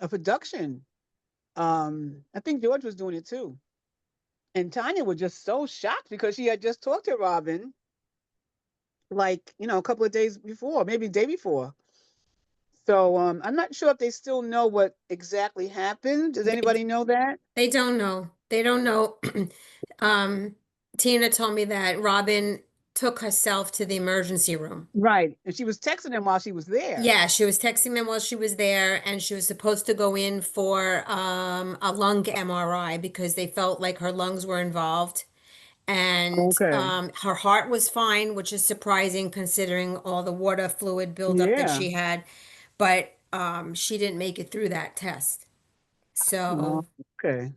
production. I think George was doing it too. And Tanya was just so shocked because she had just talked to Robin, like, you know, a couple of days before, maybe the day before. So I'm not sure if they still know what exactly happened. Does anybody know that? They don't know. They don't know. Tina told me that Robin took herself to the emergency room. Right. And she was texting him while she was there. Yeah, she was texting them while she was there, and she was supposed to go in for a lung MRI because they felt like her lungs were involved. And Okay. her heart was fine, which is surprising considering all the water fluid buildup that Yeah. she had. But she didn't make it through that test. So Oh, okay.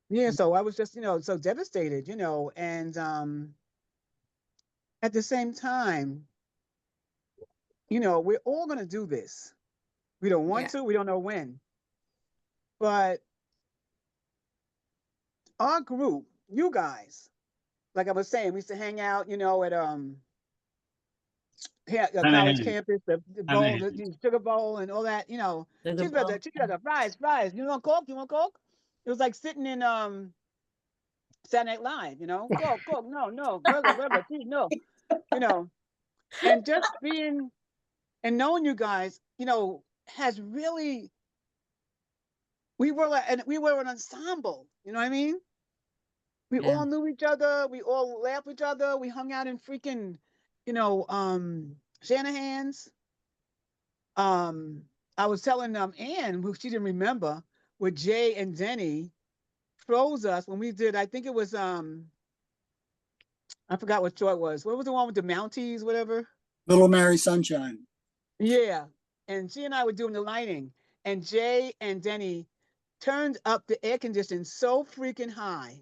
Yeah, so I was just, so devastated, and at the same time, we're all gonna do this. We don't want Yeah. to, we don't know when. But our group, you guys, like I was saying, we used to hang out, at college Hanahan, campus, the bowl, the Hanahan. sugar bowl, and all that. Sugar She's got bowl. the fries. You want Coke? You want Coke? It was like sitting in Saturday Night Live. Coke, no, burger, cheese, no. You know, and just being and knowing you guys, has really we were an ensemble. You know what I mean? We Yeah. all knew each other. We all laughed with each other. We hung out in freaking, Shanahan's. Um, I was telling Ann, who she didn't remember, with Jay and Denny froze us when we did. I think it was I forgot what show it was. What was the one with the Mounties, whatever? Little Mary Sunshine. Yeah, and she and I were doing the lighting, and Jay and Denny turned up the air conditioning so freaking high.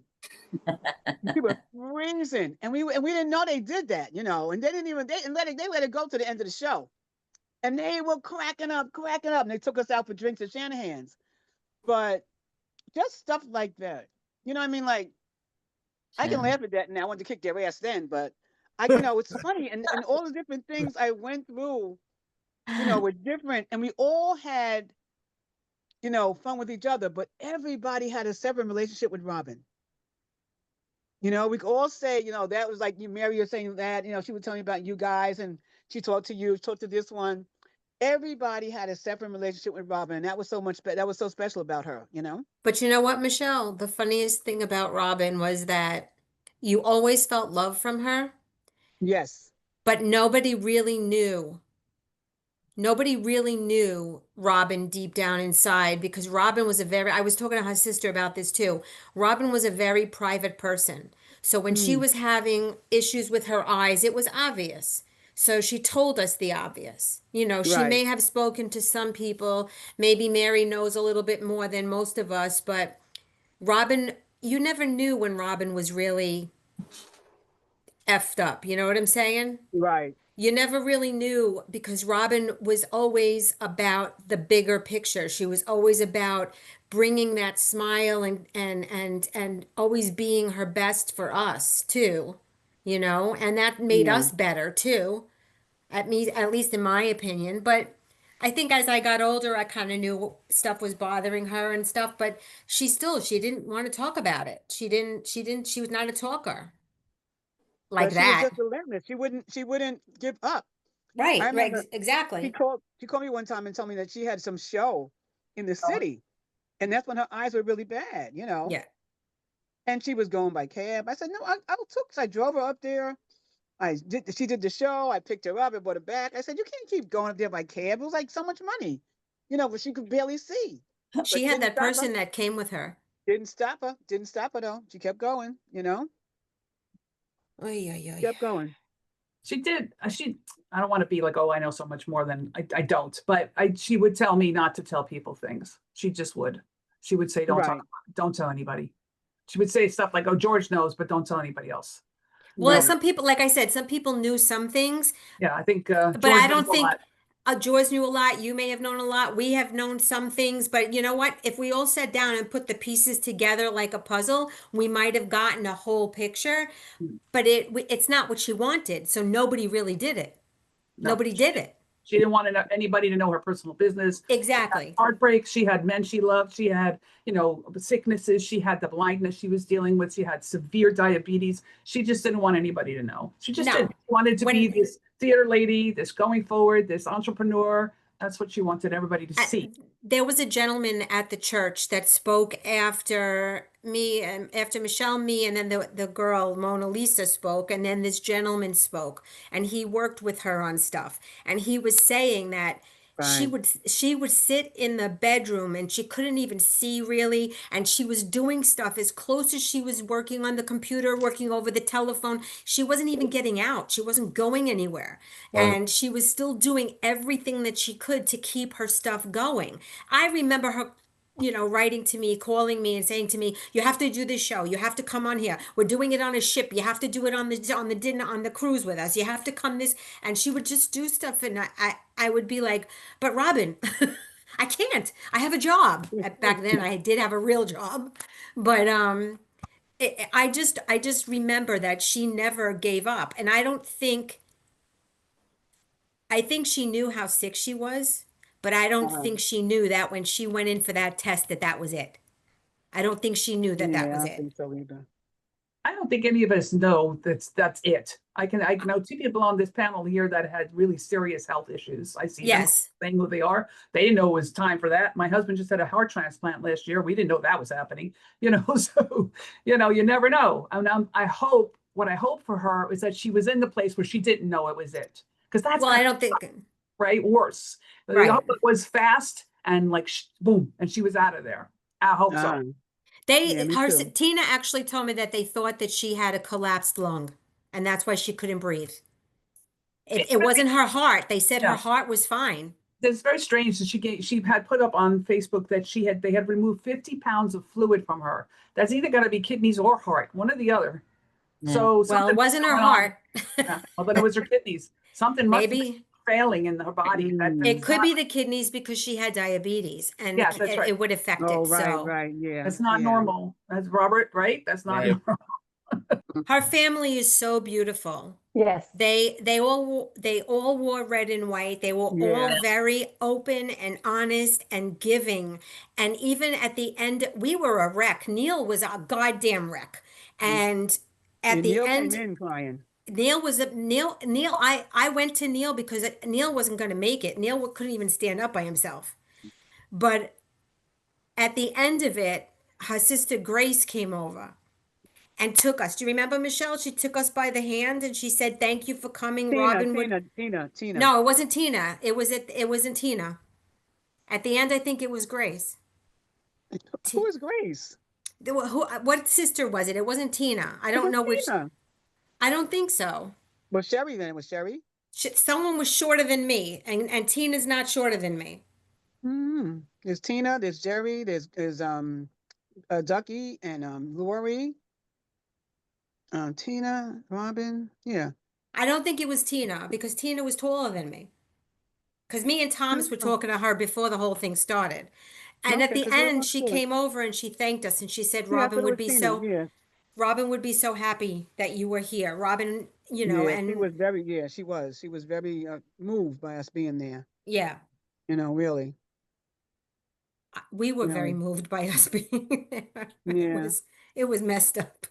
We were freezing, and we didn't know they did that, and they didn't even they let it go to the end of the show, and they were cracking up, and they took us out for drinks at Shanahan's. But just stuff like that, you know what I mean? Like I can Yeah. laugh at that now. I wanted to kick their ass then, but it's funny, and all the different things I went through, were different, and we all had, fun with each other, but everybody had a separate relationship with Robin. We could all say, that was like you, Mary, you're saying that, she would tell me about you guys, and she talked to you, talked to this one. Everybody had a separate relationship with Robin, and that was that was so special about her. But you know what, Michelle? The funniest thing about Robin was that you always felt love from her, Yes. but nobody really knew Robin deep down inside, because Robin was I was talking to her sister about this too. Robin was a very private person. So when she Mm, was having issues with her eyes, it was obvious. So she told us the obvious. She right. may have spoken to some people. Maybe Mary knows a little bit more than most of us, but Robin, you never knew when Robin was really effed up. You know what I'm saying? Right. You never really knew, because Robin was always about the bigger picture. She was always about bringing that smile and always being her best for us too, and that made Yeah. us better too. At least in my opinion. But I think as I got older, I kind of knew stuff was bothering her and stuff, but she didn't want to talk about it. She was not a talker like But she was that. just relentless. She wouldn't give up. I Right, remember she exactly. called me one time and told me that she had some show in the city, and that's when her eyes were really bad. Yeah. And she was going by cab. I said, no, I took. So I drove her up there. She did the show. I picked her up and brought her back. I said, you can't keep going up there by cab. It was like so much money, but she could barely see. She But had didn't that stop her. person that came with her. Didn't stop her though. She kept going. Oy, oy, oy. Kept going. She did. I don't want to be like, oh, I know so much more than I don't, but she would tell me not to tell people things. She just would. She would say, Right. don't tell anybody. She would say stuff like, oh, George knows, but don't tell anybody else. Well, Right. some people, like I said, some people knew some things, Yeah, I think but George I knows don't a think lot. Joyce knew a lot. You may have known a lot. We have known some things, but you know what? If we all sat down and put the pieces together like a puzzle, we might have gotten a whole picture, but it's not what she wanted. So nobody really did it. No, Nobody did it. she didn't want anybody to know her personal business. Exactly. Heartbreaks. She had men she loved. She had, sicknesses. She had the blindness she was dealing with. She had severe diabetes. She just didn't want anybody to know. She just No. wanted to be When this theater lady, this going forward, this entrepreneur. That's what she wanted everybody to see. there was a gentleman at the church that spoke after me and after Michelle, me, and then the girl Mona Lisa spoke, and then this gentleman spoke, and he worked with her on stuff, and he was saying that Right. she would sit in the bedroom and she couldn't even see really, and she was doing stuff as close as she was working on the computer, working over the telephone. She wasn't even getting out. She wasn't going anywhere. And she was still doing everything that she could to keep her stuff going. I remember her writing to me, calling me and saying to me, you have to do this show. You have to come on here. We're doing it on a ship. You have to do it on the dinner, on the cruise with us. You have to come this. And she would just do stuff. And I would be like, but Robin, I can't. I have a job. Back then I did have a real job. But I just remember that she never gave up. And I think she knew how sick she was, but I don't think she knew that when she went in for that test that was it. I don't think she knew that Yeah, was I it. think so either. I don't think any of us know that's it. I know two people on this panel here that had really serious health issues. I see Yes. them saying who they are. They didn't know it was time for that. My husband just had a heart transplant last year. We didn't know that was happening, so, you never know. And what I hope for her is that she was in the place where she didn't know it was it. Because that's Well, I don't think, right, worse. Right. I hope it was fast and like boom, and she was out of there. I hope so. Yeah, me too. Tina actually told me that they thought that she had a collapsed lung, and that's why she couldn't breathe. It wasn't her heart. They said her heart was fine. It's very strange that she had put up on Facebook that they had removed 50 pounds of fluid from her. That's either going to be kidneys or heart, one or the other. So Well, it wasn't her heart. Well, then it was her kidneys. Something must be Maybe failing in her body. it could be the kidneys because she had diabetes, and Yes, that's right. it would affect it. Oh, right, So right, yeah. That's not yeah. normal. That's Robert, right? That's not Right. normal. her family is so beautiful. Yes. They all wore red and white. They were Yeah. all very open and honest and giving. And even at the end, we were a wreck. Neil was a goddamn wreck. And at And the Neil end, came in crying. Neil was a Neil. I went to Neil because Neil wasn't going to make it. Neil couldn't even stand up by himself. But at the end of it, her sister Grace came over and took us. Do you remember, Michelle? She took us by the hand and she said, "Thank you for coming." Robin would. Tina. No, it wasn't Tina. It wasn't Tina. At the end, I think it was Grace. Who is Grace? What sister was it? It wasn't Tina. I It don't was know which. Tina. I don't think so. Was Sherry then? Was Sherry? Someone was shorter than me, and Tina's not shorter than me. Mm-hmm. There's Tina, there's Jerry, there's Ducky and Lori. Tina, Robin, yeah. I don't think it was Tina because Tina was taller than me. Because me and Thomas were talking to her before the whole thing started. And at Okay, the 'cause they're end, on she course. came over and she thanked us and she said Yeah, I Robin thought it would was be Tina, so yeah. Robin would be so happy that you were here. Robin, Yeah, and she was very, she was very moved by us being there. yeah, Really. we were very Really. moved by us being there. Yeah. It was messed up.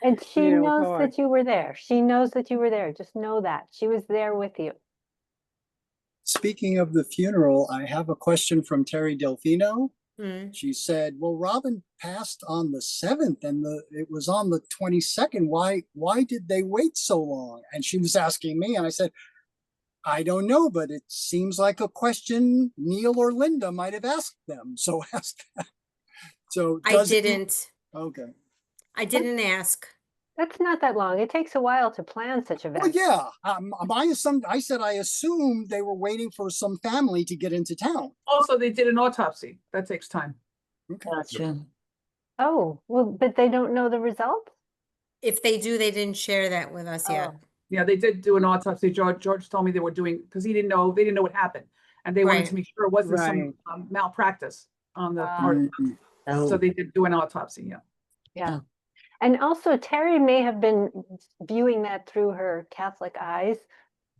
And she Yeah, it was knows hard. that you were there. She knows that you were there. Just know that. She was there with you. Speaking of the funeral, I have a question from Terry Delfino. Mm. She said, well, Robin passed on the 7th and it was on the 22nd. Why did they wait so long? And she was asking me, and I said, I don't know, but it seems like a question Neil or Linda might have asked them. So ask that. So I didn't. Okay. I didn't ask. That's not that long. It takes a while to plan such events. Well, yeah. I said I assumed they were waiting for some family to get into town. Also, they did an autopsy. That takes time. Okay. Gotcha. Oh, well, but they don't know the result? If they do, they didn't share that with us yet. Oh. Yeah, they did do an autopsy. George told me they were doing because they didn't know what happened, and they wanted Right. to make sure it wasn't Right. some malpractice on the part. Mhm. So they did do an autopsy. Yeah. Yeah. And also, Terry may have been viewing that through her Catholic eyes.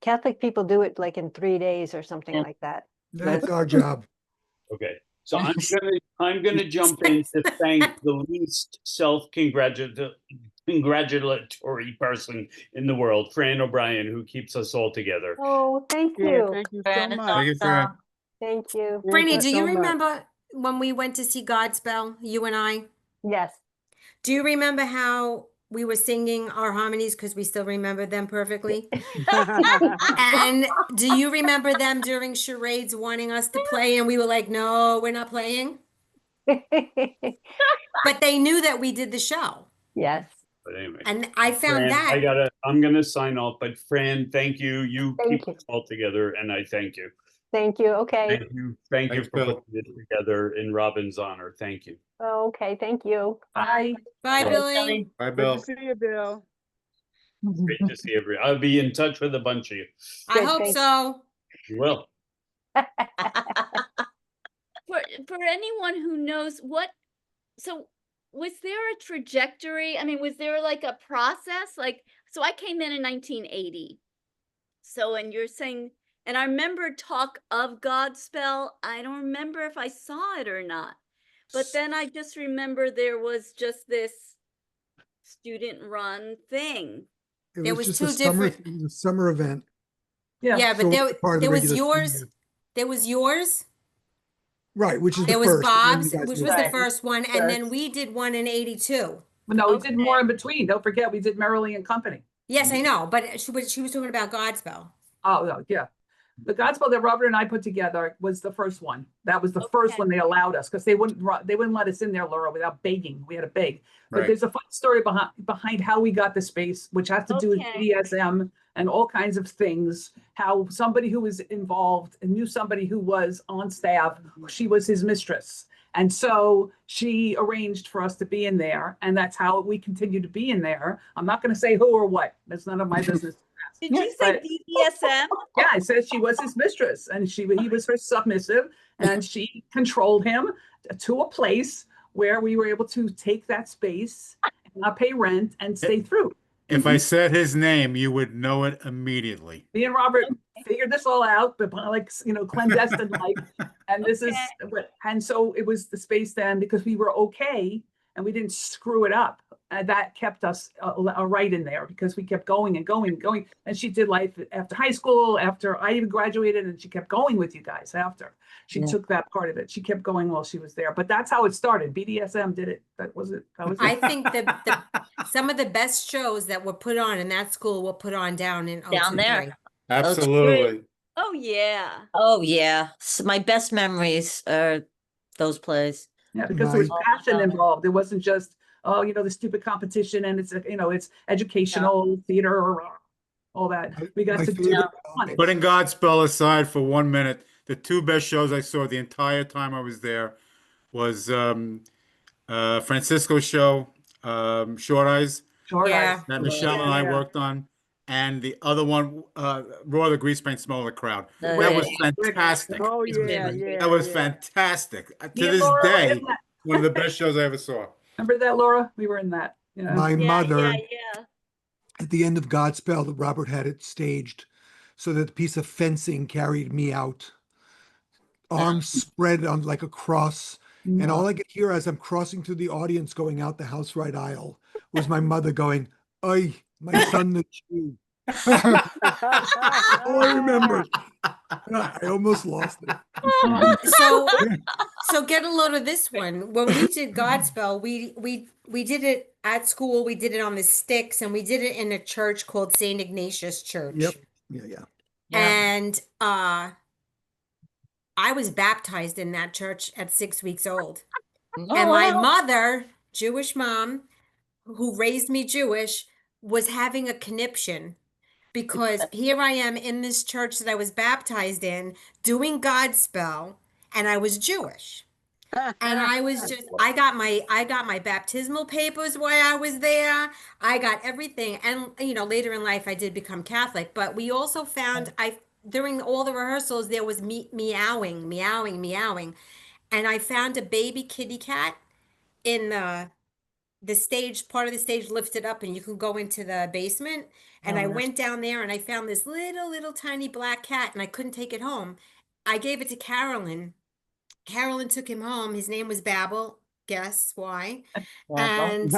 Catholic people do it like in 3 days or something like that. That's our job. Okay, so I'm gonna jump in to thank the least congratulatory person in the world, Fran O'Brien, who keeps us all together. Oh, thank Yeah, you. thank you so Fran is much. Thank you, Fran. Thank you. Thank Brittany, you do so you much. remember when we went to see Godspell, you and I? Yes. Do you remember how we were singing our harmonies because we still remember them perfectly? And do you remember them during charades wanting us to play and we were like, no, we're not playing? But they knew that we did the show. Yes. But anyway, And I found Fran, that. I'm gonna sign off, but Fran, thank you. You Thank keep you. us all together, and I thank you. Thank you. Okay. Thank you. Thank you Thanks, for Bill. putting this together in Robin's honor. Thank you. Oh, okay. Thank you. Bye. Bye, Bye. Billy. Bye, Good Bill. to see you, Bill. Great to see everyone. I'll be in touch with a bunch of you. I Good, hope thanks. so. You will. For anyone who knows so was there a trajectory? I mean, was there like a process? Like, so I came in 1980. So, and you're saying, and I remember talk of Godspell. I don't remember if I saw it or not. But then I just remember there was just this student run thing. It There was was just a two summer, different- it was a summer event. Yeah. Yeah, So but it wasn't part of the there was regular school yours. year. There was yours. Right, which is There the was first. and then you Bob's, guys which moved was the on. first one, and then we did one in 82. But no, we did more Okay. in between. Don't forget, we did Merrily and Company. Yes, I know, but she was talking about Godspell. Oh, no, yeah. The Godspell that Robert and I put together was the first one. That was the first Okay. one they allowed us because they wouldn't let us in there, Laura, without begging. We had to beg. But Right. there's a fun story behind how we got the space, which has to do with Okay. BDSM and all kinds of things. How somebody who was involved and knew somebody who was on staff, she was his mistress. And so she arranged for us to be in there, and that's how we continue to be in there. I'm not going to say who or what. That's none of my business. Did you say But- BDSM? Yeah, I said she was his mistress, and he was her submissive, and she controlled him to a place where we were able to take that space and not pay rent and stay through. If I said his name, you would know it immediately. Me and Robert figured this all out, but like, clandestine life. And this is and so it was the space then, because we were okay and we didn't screw it up. That kept us right in there, because we kept going and going and going. And she did life after high school, after I even graduated, and she kept going with you guys after. She took that part of it. She kept going while she was there. But that's how it started. BDSM did it. That was it. I think that some of the best shows that were put on in that school were put on down in Down there. 023. Absolutely. Oh yeah. Oh, yeah. My best memories are those plays. Yeah, because there was My- passion involved. It wasn't just, the stupid competition, and it's educational theater or all that. We got My to do favorite- it. Putting Godspell aside for 1 minute, the two best shows I saw the entire time I was there was Francisco's show, Short Eyes, Short Yeah. Eyes. that Michelle and I worked on, and the other one, Raw the Grease Paint Smaller Crowd. Oh, That yeah. was fantastic. Oh yeah, yeah. That was yeah. fantastic. Me To and this Laura were day, in that. one of the best shows I ever saw. Remember that, Laura? We were in that. Yeah. My Yeah, mother, yeah. at the end of Godspell, that Robert had it staged so that the piece of fencing carried me out, arms spread on like a cross. And all I could hear as I'm crossing through the audience going out the house right aisle was my mother going, "Oi, my son the Jew." All I remember. I almost lost it. So get a load of this one. When we did Godspell, we did it at school. We did it on the sticks, and we did it in a church called St. Ignatius Church. Yep. Yeah. And I was baptized in that church at 6 weeks old. Oh, And my wow. mother, Jewish mom, who raised me Jewish, was having a conniption because here I am in this church that I was baptized in, doing Godspell, and I was Jewish. And I was just, I got my baptismal papers while I was there. I got everything. And, later in life, I did become Catholic, but we also found, during all the rehearsals, there was meowing. And I found a baby kitty cat in the stage, part of the stage lifted up, and you can go into the basement. And I went down there and I found this little tiny black cat, and I couldn't take it home. I gave it to Carolyn. Carolyn took him home. His name was Babel. Guess why? And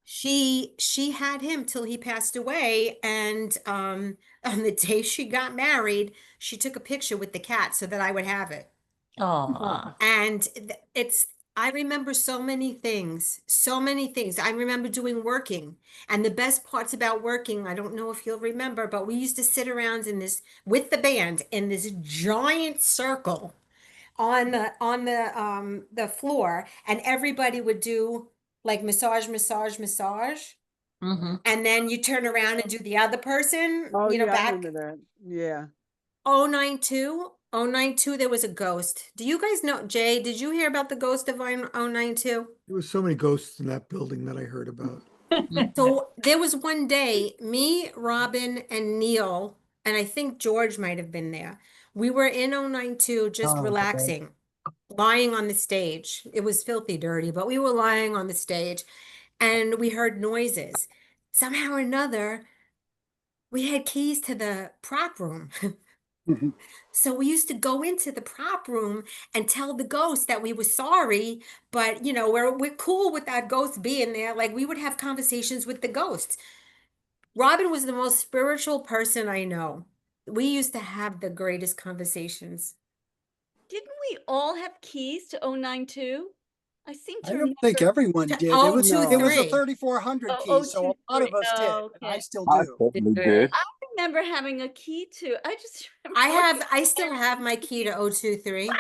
she had him till he passed away. And on the day she got married, she took a picture with the cat so that I would have it. Aw. And I remember so many things. I remember working. And the best parts about working, I don't know if you'll remember, but we used to sit around with the band in this giant circle on the floor, and everybody would do like massage. Mm-hmm. And then you turn around and do the other person, Oh yeah, I back. remember that. Yeah. 092, there was a ghost. Do you guys know, Jay, did you hear about the ghost of 092? There was so many ghosts in that building that I heard about. So there was one day, me, Robin, and Neil, and I think George might have been there. We were in 092 just Oh, okay. relaxing, lying on the stage. It was filthy dirty, but we were lying on the stage and we heard noises. Somehow or another, we had keys to the prop room. So we used to go into the prop room and tell the ghost that we were sorry, but you know, we're cool with that ghost being there. Like we would have conversations with the ghosts. Robin was the most spiritual person I know. We used to have the greatest conversations. Didn't we all have keys to 092? I seem to I don't think remember. everyone To did. It was a 023. 3400 Oh, key, so a lot of 023. us did. Oh, And I okay. still I do. certainly did. I remember having a key to. I just I still have my key to 023.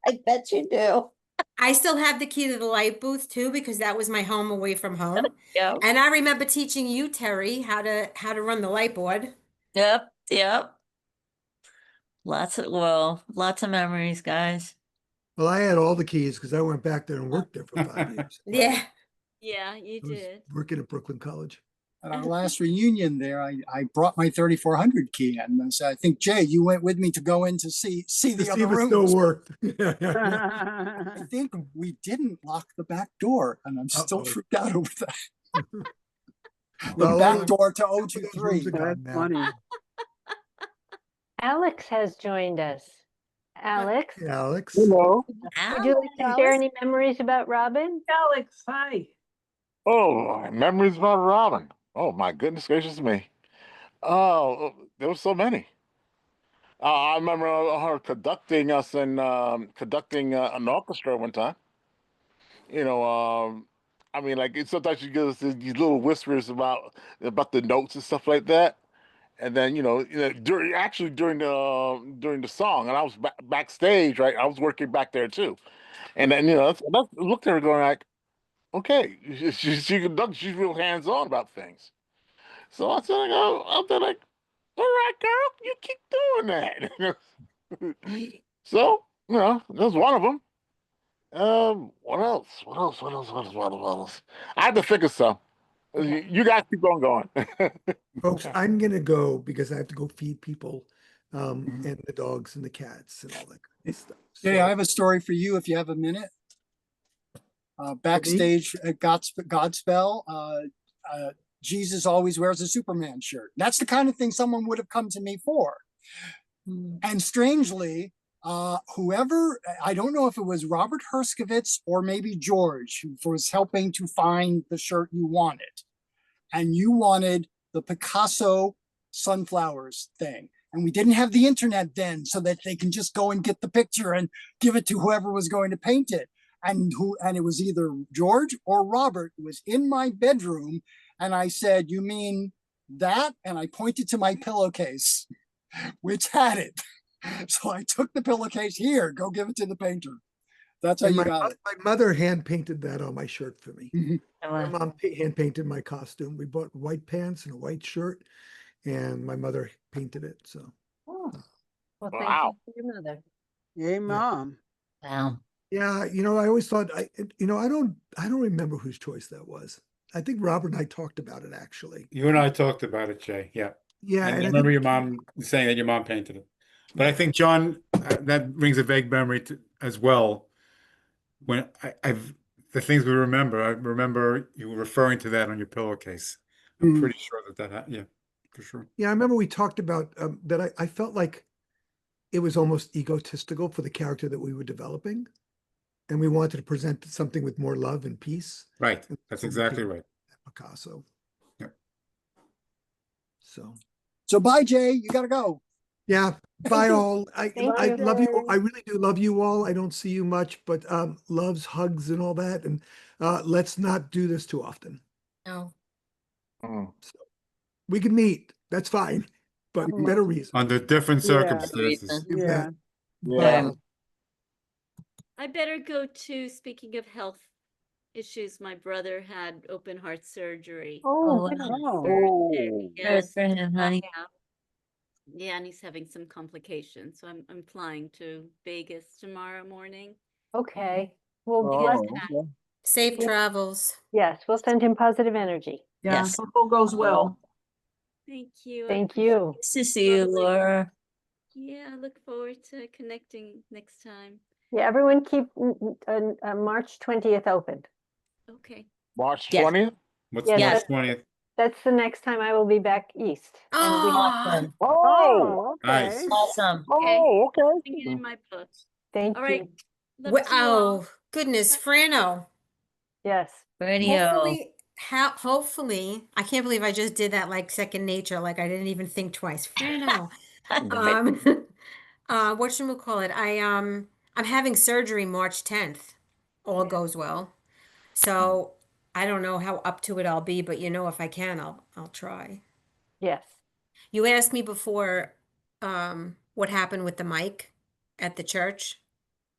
I bet you do. I still have the key to the light booth too, because that was my home away from home. Yep. And I remember teaching you, Terry, how to run the light board. Yep. Lots of memories, guys. Well, I had all the keys because I went back there and worked there for 5 years. Yeah. Yeah, you I was did. working at Brooklyn College. At our last reunion there, I brought my 3400 key in. And so I think, Jay, you went with me to go in to see To the see other if it still rooms. worked. I think we didn't lock the back door, and I'm still Uh-oh. freaked out over that. The Well, back door to those rooms 023. are gone That's now. funny. Alex has joined us. Alex, Hey, Alex. Hello. would you like to share any memories about Robin? Alex, hi. Oh, memories about Robin. Oh my goodness gracious me. Oh, there were so many. I remember her conducting us and conducting an orchestra one time. You know, I mean, like sometimes she gives us these little whispers about the notes and stuff like that. And then during during the song, and I was backstage, right? I was working back there too. And then I looked at her going like, okay, she conducts, she's real hands on about things. So I said, I'm there like, all right, girl, you keep doing that. So that was one of them. What else? What else? I had to think of some. You guys keep on going. Folks, I'm going to go because I have to go feed people Mhm. and the dogs and the cats and all that kind of stuff. Jay, So- I have a story for you if you have a minute. Backstage at Godspell, Jesus always wears a Superman shirt. That's the kind of thing someone would have come to me for. And strangely, whoever, I don't know if it was Robert Herskovitz or maybe George, who was helping to find the shirt you wanted. And you wanted the Picasso sunflowers thing. And we didn't have the internet then, so that they can just go and get the picture and give it to whoever was going to paint it. And it was either George or Robert who was in my bedroom. And I said, you mean that? And I pointed to my pillowcase, which had it. So I took the pillowcase, here, go give it to the painter. That's how and you my, got it. my mother hand painted that on my shirt for me. Mhm. My mom hand painted my costume. We bought white pants and a white shirt, and my mother painted it. So Well, thank Wow. you for your mother. Yay, Mom. Wow. yeah, I always thought I don't remember whose choice that was. I think Robert and I talked about it actually. You and I talked about it, Jay. Yeah. Yeah, And I and I remember think your mom saying that your mom painted it. But I think, John, that brings a vague memory as well. When the things we remember, I remember you were referring to that on your pillowcase. I'm Mhm. pretty sure that happened. Yeah, for sure. yeah, I remember we talked about that. I felt like it was almost egotistical for the character that we were developing, and we wanted to present something with more love and peace. Right. And That's so we exactly came right. at Picasso. Yeah. So bye, Jay. You got to go. Yeah. Bye all. Thank I you. love you. I really do love you all. I don't see you much, but loves, hugs, and all that. And let's not do this too often. No. Mm. We can meet. That's fine, but better reason. Under different Yeah. circumstances. You Yeah. bet. Yeah. I better go to, speaking of health issues, my brother had open heart surgery. Oh, wow. wow. Oh. Thursday. Good for him, honey. Yeah. Yeah, and he's having some complications. So I'm flying to Vegas tomorrow morning. Okay. Well, Oh, let's, okay. Safe Yeah. travels. yes, we'll send him positive energy. Yeah, Yes. hope all goes well. Thank you. I Thank appreciate you. it. Nice to see you, Lovely. Laura. Yeah, I look forward to connecting next time. Yeah, everyone keep March 20th open. Okay. March Yeah. 20th? What's Yes, March that's- 20th? That's the next time I will be back east. And we, Ah, Awesome. Oh, okay. Nice. Awesome. Okay. oh, Putting it okay. in my book. Thank All right. you. Love to you all. oh, goodness, Frano. Yes. Radio. Hopefully, I can't believe I just did that like second nature, like I didn't even think twice. Frano. Whatchamacallit? I'm having surgery March 10th. All Yeah. goes well. So I don't know how up to it I'll be, but if I can, I'll try. Yes. You asked me before what happened with the mic at the church.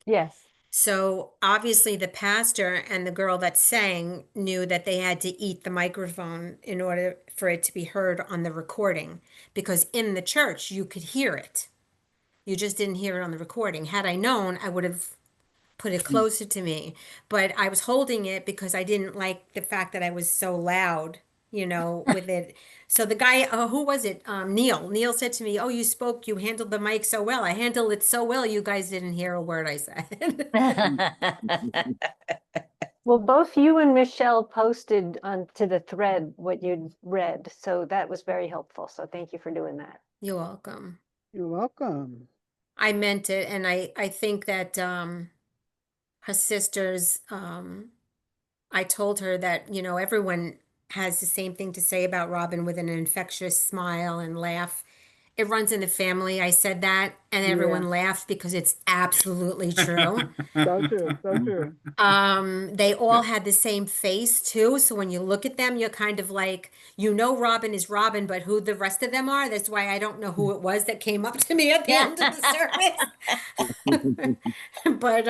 Yes. So obviously the pastor and the girl that sang knew that they had to eat the microphone in order for it to be heard on the recording, because in the church you could hear it. You just didn't hear it on the recording. Had I known, I would have put it closer to me, but I was holding it because I didn't like the fact that I was so loud, with it. So the guy, who was it? Neil said to me, "Oh, you handled the mic so well. I handled it so well. You guys didn't hear a word I said." Well, both you and Michelle posted onto the thread what you'd read, so that was very helpful. So thank you for doing that. You're welcome. You're welcome. I meant it, and I think that her sisters, I told her that, everyone has the same thing to say about Robin, with an infectious smile and laugh. It runs in the family. I said that, and everyone laughed because it's absolutely true. So true. So true. They all had the same face too. So when you look at them, you're kind of like, Robin is Robin, but who the rest of them are, that's why I don't know who it was that came up to me at the end of the service. But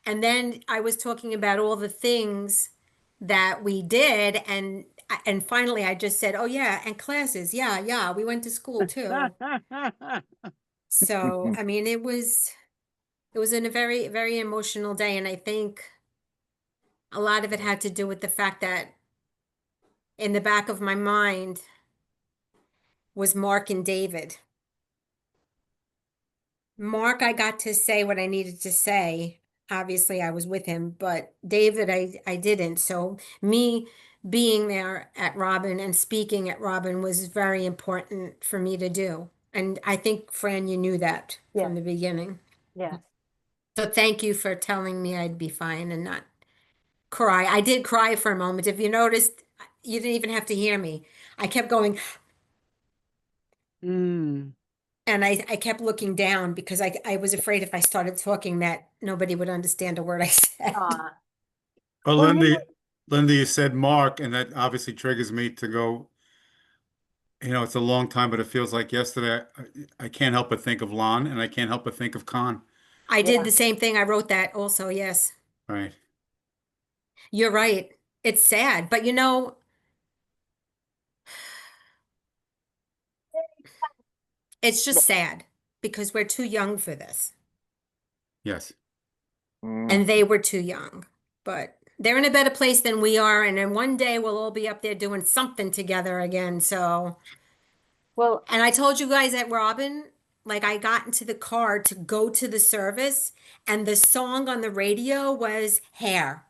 and then I was talking about all the things that we did, and finally I just said, "Oh yeah, and classes. Yeah, we went to school too." So, I mean, it was in a very, very emotional day, and I think a lot of it had to do with the fact that in the back of my mind was Mark and David. Mark, I got to say what I needed to say. Obviously, I was with him, but David, I didn't. So me being there at Robin and speaking at Robin was very important for me to do. And I think, Fran, you knew that from Yes. the beginning. Yes. So thank you for telling me I'd be fine and not cry. I did cry for a moment. If you noticed, you didn't even have to hear me. I kept going, Mm. and I kept looking down because I was afraid if I started talking that nobody would understand a word I said. Aw. Well, Well, you Linda, you said Mark, and that obviously triggers me to go, it's a long time, but it feels like yesterday. I can't help but think of Lon, and I can't help but think of Khan. I did Yeah. the same thing. I wrote that also. Yes, Right. you're right. It's sad, but it's just sad because we're too young for this. Yes. And they were too young, but they're in a better place than we are. And then one day we'll all be up there doing something together again. So, Well, and I told you guys at Robin, like I got into the car to go to the service, and the song on the radio was Hair.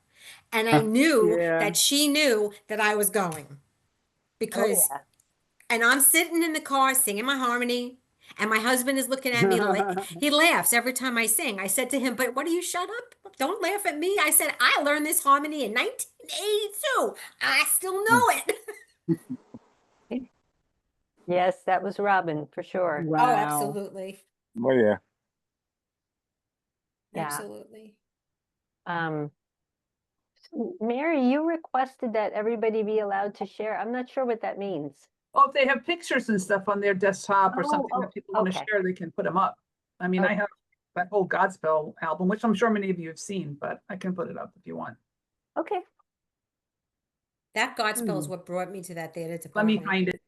And I knew Yeah. that she knew that I was going oh because, yeah. and I'm sitting in the car singing my harmony. And my husband is looking at me. He laughs every time I sing. I said to him, "But what do you shut up? Don't laugh at me." I said, "I learned this harmony in 1982. I still know it." Yes, that was Robin for sure. Oh, Wow. absolutely. Oh, yeah. Yeah. Absolutely. Mary, you requested that everybody be allowed to share. I'm not sure what that means. Oh, if they have pictures and stuff on their desktop or something that people want to okay. share, they can put them up. I mean, I have that whole Godspell album, which I'm sure many of you have seen, but I can put it up if you want. Okay. That Godspell is what brought me to that theater Let me department. find it.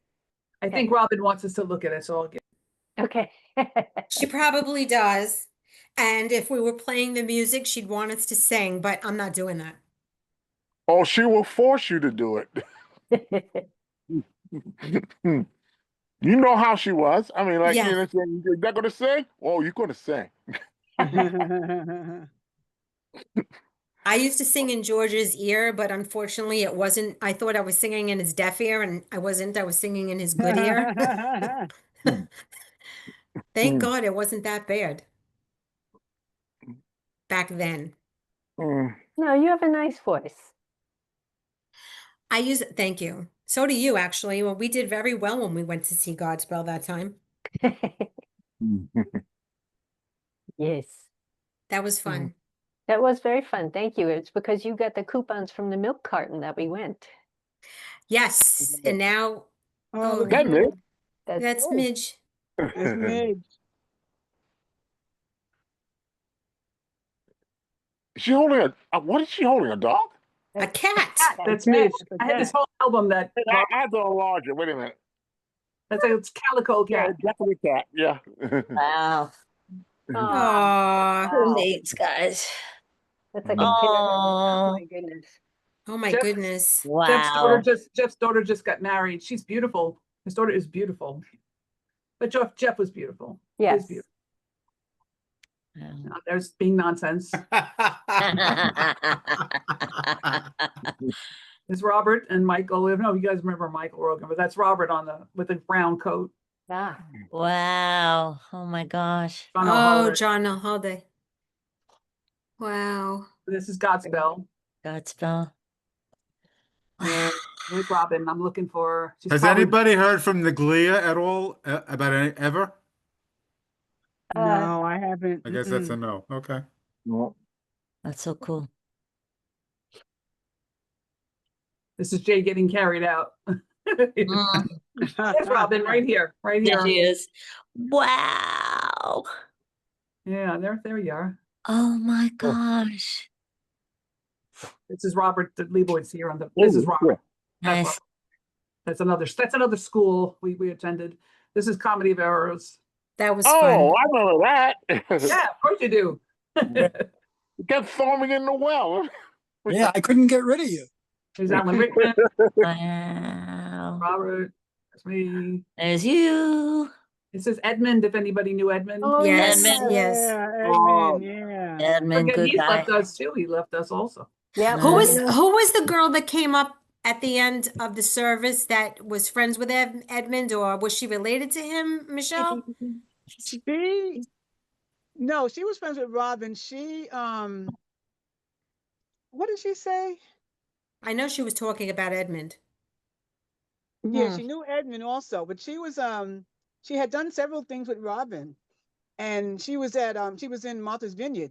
I Okay. think Robin wants us to look at it, so I'll get Okay. She probably does. And if we were playing the music, she'd want us to sing, but I'm not doing that. Oh, she will force you to do it. You know how she was. I mean, like, Yeah. you know, you're not going to sing? Oh, you're going to sing. I used to sing in George's ear, but unfortunately it wasn't. I thought I was singing in his deaf ear, and I wasn't. I was singing in his good ear. Thank God it wasn't that bad back then. Mm. No, you have a nice voice. Thank you. So do you, actually. Well, we did very well when we went to see Godspell that time. Yes. That was fun. That was very fun. Thank you. It's because you got the coupons from the milk carton that we went. Yes. And now, Oh, look That at Midge? you. that's good. Midge. That's Midge. She holding what is she holding? A dog? A cat. That's cat, Midge. that's a I had this cat. whole album that I had to enlarge it. Wait a minute. it's Calico Yeah, Cat. definitely cat. Yeah. Wow. Aw. Who Wow. needs, guys? That's like a kindergarten. Oh Oh, my goodness. Oh my Jeff- goodness. wow. Jeff's daughter just got married. She's beautiful. His daughter is beautiful. But Jeff was beautiful. He was Yes. beautiful. Wow. Now, there's being nonsense. There's Robert and Michael. I don't know if you guys remember Michael Rogan, but that's Robert with the brown coat. Ah. Wow. Oh my gosh. John Oh, O'Holiday. John Holiday. Wow. This is Godspell. Godspell. And with Robin, I'm looking for. She's Has probably- anybody heard from the Glia at all about any ever? No, I haven't. I guess that's a no. Okay. No. That's so cool. This is Jay getting carried out. Mm, There's Robin right here, right there here. she is. Wow. Yeah, there you are. Oh my gosh. This is Robert the Leibowitz here on the. This is Robert. That's Nice. Robert. That's another school we attended. This is Comedy of Errors. That was Oh, fun. I remember that. Yeah, of course you do. You kept throwing me in the well. Yeah, I couldn't get rid of you. There's Alan Rickman, Wow. Robert. That's me. There's you. This is Edmund. If anybody knew Edmund. Oh, Yes, Edmund. yes. Yeah, Oh. Edmund, yeah. Edmund, Forget good he's guy. left us too. He left us also. Yeah. Who was Nice. who was the girl that came up at the end of the service that was friends with Edmund, or was she related to him, Michelle? No, she was friends with Robin. She, what did she say? I know she was talking about Edmund. Yeah, Hmm. she knew Edmund also, but she was, she had done several things with Robin, and she was in Martha's Vineyard,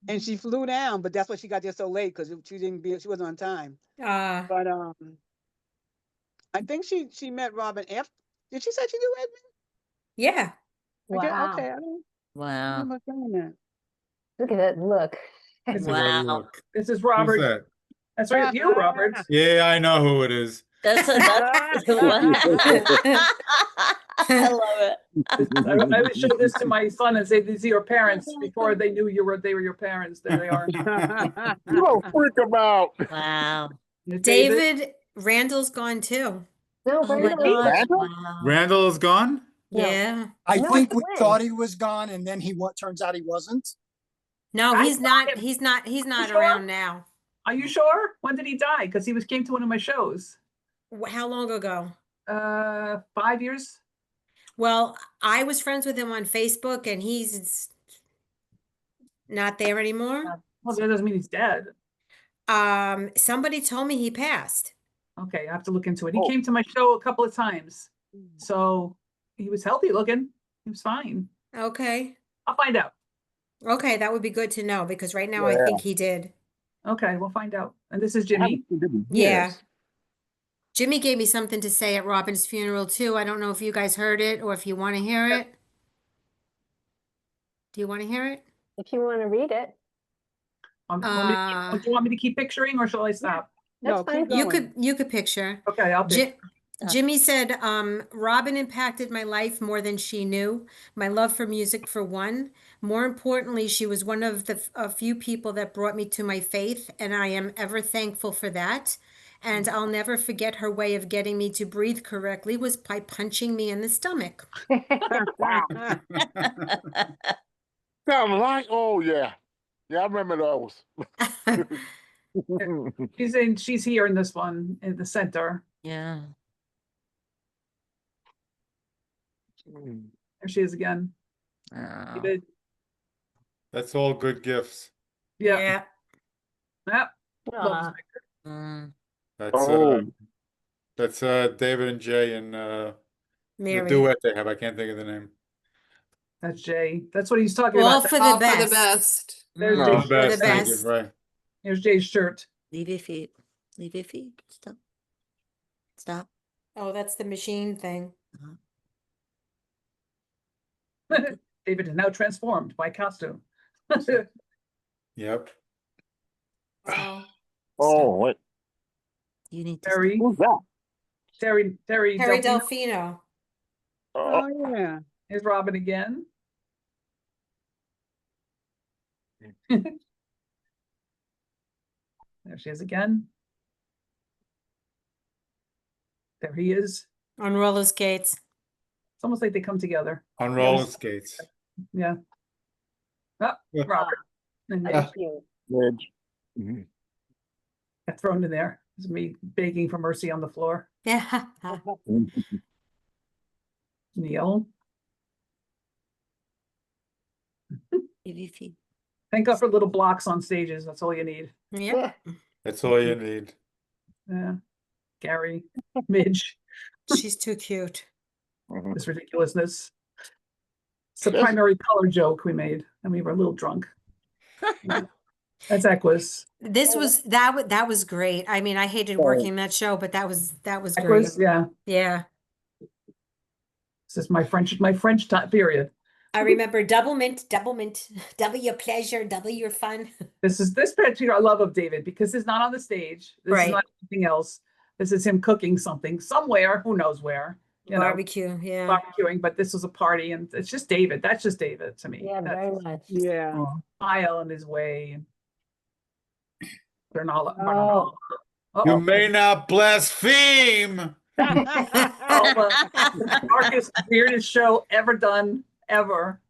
and she flew down, but that's why she got there so late, because she wasn't on time. But I think she met Robin after. Did she say she knew Edmund? Yeah. Wow. Okay, I don't Wow. remember saying that. Look at that look. This is, Wow. Look. this is Who's Robert. that? That's right, you, Robert. Yeah, I know who it is. That's wow. I love it. I would show this to my son and say, "These are your parents." Before they knew they were your parents. There they are. You don't freak him out. Wow. There's David Randall's gone too. No, Oh my Randall. gosh. Randall? Wow. Randall is gone? No. Yeah. I No, think he we went. thought he was gone, and then turns out he wasn't. No, I he's saw not. him. He's not. He's not sure? around now. Are you sure? When did he die? Because he came to one of my shows. How long ago? 5 years. Well, I was friends with him on Facebook, and he's not there anymore. Well, that doesn't mean he's dead. Somebody told me he passed. Okay, I have to look into it. He Oh. came to my show a couple of times, so he was healthy looking. He was fine. Okay. I'll find out. Okay, that would be good to know because right now I Yeah. think he did. Okay, we'll find out. And this is Jimmy. Yeah. Jimmy gave me something to say at Robin's funeral too. I don't know if you guys heard it or if you want to hear it. Do you want to hear it? If you want to read it, Do you want me to keep picturing or shall I stop? that's No, fine. keep You going. could picture. Okay, I'll pick. Jimmy said, Robin impacted my life more than she knew. My love for music, for one. More importantly, she was one of the a few people that brought me to my faith, and I am ever thankful for that. And I'll never forget her way of getting me to breathe correctly was by punching me in the stomach. Wow. Sound like, oh yeah. Yeah, I remember those. She's here in this one, in the center. Yeah. There she is again. Oh. David. That's all good gifts. Yeah. Yep. Love this Aw. picture. Mm. That's David and Jay and the Mary. duet they have. I can't think of the name. That's Jay. That's what he's talking All about. for the All for the best. best. There's Oh, Jay's the shirt. best. The Thank you. best. Right. There's Jay's shirt. Leave your feet. Leave your feet. Stop. Stop. Oh, that's the machine thing. David is now transformed by costume. Yep. So, Oh, wait. You need to Terry. Who's that? Terry Harry Delphino. Delfino. Oh, Oh, yeah. Here's Robin again. There she is again. There he is. On roller skates. It's almost like they come together. On roller skates. Yeah. Oh, Yeah. Robert. And Yeah. Thank you. Midge. Mhm. got thrown in there. It's me begging for mercy on the floor. Yeah. Neil. leave your feet. Thank God for little blocks on stages. That's all you need. Yep. That's all you need. Yeah. Gary, Midge, She's too cute. this ridiculousness. It's the primary color joke we made, and we were a little drunk. That's Equus. This was that was great. I mean, I hated working that show, but that was great. Equus, yeah. Yeah. This is my French time period. I remember double mint, double your pleasure, double your fun. This particular I love of David because it's not on the stage. This Right. is not anything else. This is him cooking something somewhere, who knows where. You know, Barbecue, yeah. barbecuing, but this was a party, and it's just David. That's just David to me. Yeah, That's very much. Yeah. smile in his way. They're not. Oh. You may not blaspheme. Darkest, weirdest show ever done, ever.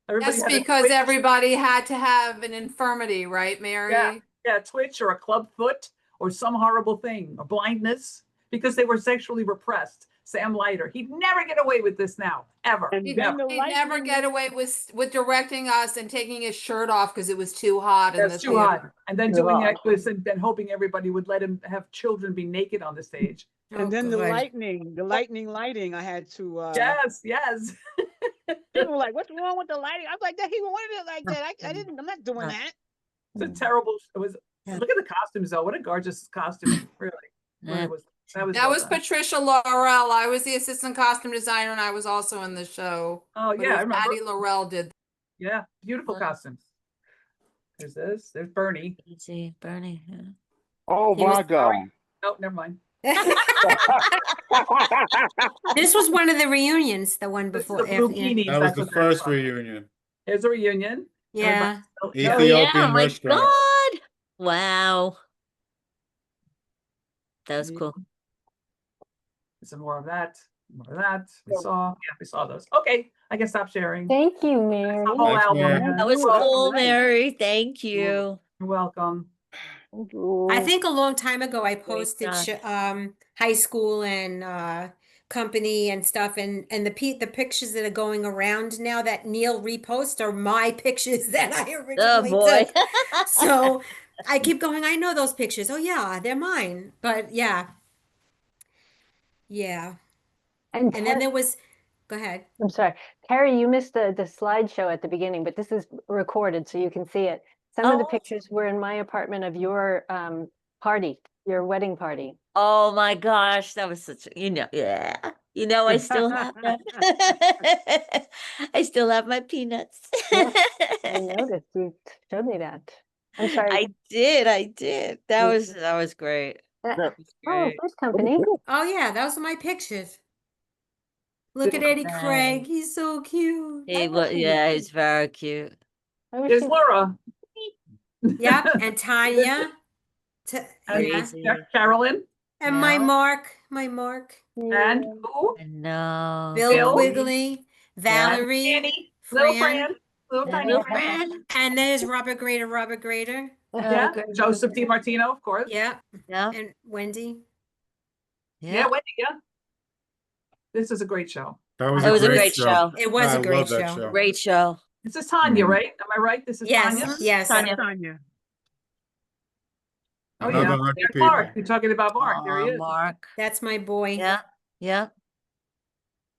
Everybody That's had a because Twitch. everybody had to have an infirmity, right, Mary? Yeah, Twitch or a club foot or some horrible thing or blindness because they were sexually repressed. Sam Leiter, he'd never get away with this now, ever. And He'd, then Never. the he'd never lightning- get away with directing us and taking his shirt off because it was too hot in the That's too hot. theater. And then Too doing hot. Equus and then hoping everybody would let him have children be naked on the stage. And Oh, then the good. lightning lighting, I had to Yes. people were like, what's wrong with the lighting? I was like, that he wanted it like that. I'm not doing that. It's a terrible, it was, Yeah. look at the costumes though. What a gorgeous costume, really. Yeah. That was That well was done. Patricia Laurel. I was the assistant costume designer and I was also in the show. Oh, But it yeah, I was remember. Patty Laurel did. Yeah, beautiful Wow. costumes. There's this, there's Bernie. See, Bernie. Yeah. Oh He was my God. Oh, never mind. This was one of the reunions, the one This is before. the blue after, yeah. beanies. That was that's the what they're first from. reunion. Here's a reunion. Yeah. Oh, Ethiopian Oh, my restaurant. God. Wow. That was Yeah. cool. Some more of that. More of that. We saw those. Okay, I can stop sharing. Thank you, Mary. The whole Thanks, album. Mary. yeah. That was You're welcome. cool, nice. Mary. Thank you. You're welcome. I think a long time ago I Great posted job. high school and company and stuff, and the pictures that are going around now that Neil reposts are my pictures that I Oh originally boy. took. So I keep going, I know those pictures. Oh yeah, they're mine. But yeah. Yeah. And And then there was, go ahead. I'm sorry, Terry, you missed the slideshow at the beginning, but this is recorded so you can see it. Some of the Oh. pictures were in my apartment of your party, your wedding party. Oh my gosh, that was such, yeah. I still have them. I still have my peanuts. I noticed you showed me that. I'm sorry. I did. That was great. Oh, Great. this company. Oh yeah, those are my pictures. Look at Eddie Craig. He's so cute. He was, yeah, he's very cute. I wish There's you- Laura. Yep, and Tanya. And Yeah. Crazy. Carolyn. And Yeah. my Mark. And Yeah. who? I know. Bill Bill. Quigley, Valerie, Annie. Little Fran, Fran. Little tiny Little Fran. friend. and there's Robert Grader. Yeah. Okay. Joseph DiMartino, of course. Yeah, Yeah. and Wendy. Yeah, Wendy, yeah. This is a great show. That was It a was a great great show. It was I a great love that show. show. Great show. This is Tanya, Mhm. right? Am I right? This is Yes, Tanya? yes. Tanya. Oh, Another yeah. 100 There's people. Mark. You're talking about Mark. There he Aw, is. Mark. That's my boy. Yeah. Yeah.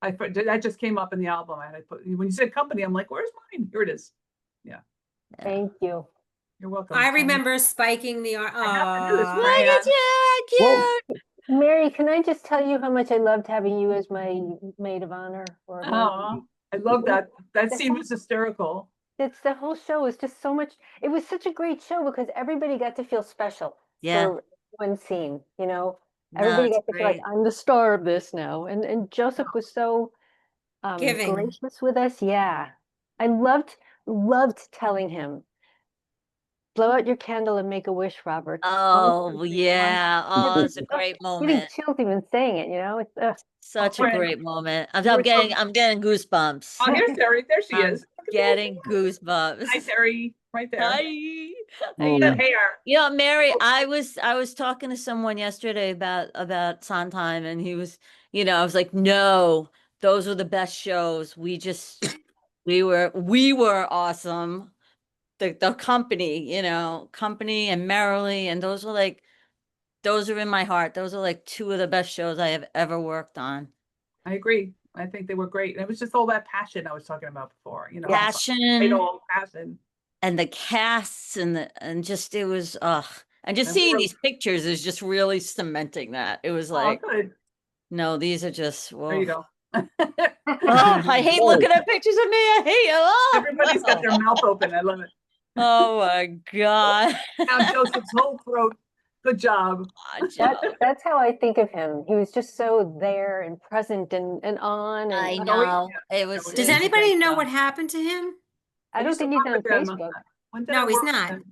That just came up in the album. And I put, when you said company, I'm like, where's mine? Here it is. Thank you. You're welcome. I remember spiking the. I have to do this, Aw. Look Fran. at you, cute. Mary, can I just tell you how much I loved having you as my maid of honor? Or Oh, I love that. That scene was hysterical. It's the whole show was just so much. It was such a great show because everybody got to feel special Yeah. for one scene. You know, No, everybody it's got to feel like great. I'm the star of this now. And Joseph was so Giving. gracious with us. Yeah, I loved telling him, blow out your candle and make a wish, Robert. Oh, yeah. Oh, it's a great Getting moment. chills even saying it. You know, it's Such a Fran. great moment. I'm We're getting goosebumps. Oh, here's Terry. There she I'm is. Look at Getting Hi, goosebumps. Terry. Right there. Hi. Look at that hair. You know, Mary, I was talking to someone yesterday about Sondheim, and he was, I was like, no, those were the best shows. We were awesome. The company and Merrily, and those are in my heart. Those are like two of the best shows I have ever worked on. I agree. I think they were great. And it was just all that passion I was talking about before. Passion. Passion. And the casts and just it was and just And we seeing were- these pictures is just really cementing that. It was Oh, like, good. no, these are just There you whoa. go. Oh, I hate looking at pictures of me. I hate it. Oh, Everybody's got their mouth open. I love it. oh my God. Now Joseph's whole throat. Good job. that's how I think of him. He was just so there and present and on. And I know. It was. Does it was a anybody great know show. what happened to him? I don't used to think he's work on with him. Facebook. When did No, I he's work with not. him?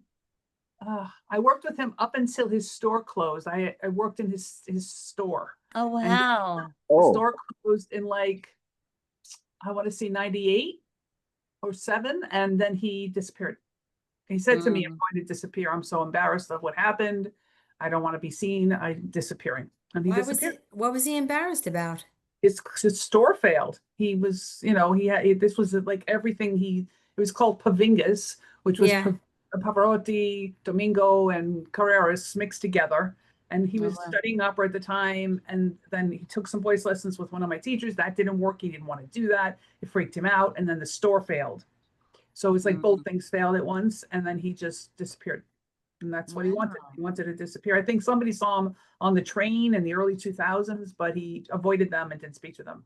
I worked with him up until his store closed. I worked in his store. Oh And wow. The store closed in I want to say 98 or 7, and then he disappeared. He said to me, I'm going to disappear. I'm so embarrassed of what happened. I don't want to be seen. I'm disappearing. And he disappeared. What was he embarrassed about? His store failed. He was, this was like everything it was called Pavingas, which was Yeah. Pavarotti, Domingo, and Carreras mixed together. And he was wow. studying opera at the time. And then he took some voice lessons with one of my teachers. That didn't work. He didn't want to do that. It freaked him out. And then the store failed. So it was like both things failed at once. And then he just disappeared. And that's what he wanted. Wow. He wanted to disappear. I think somebody saw him on the train in the early 2000s, but he avoided them and didn't speak to them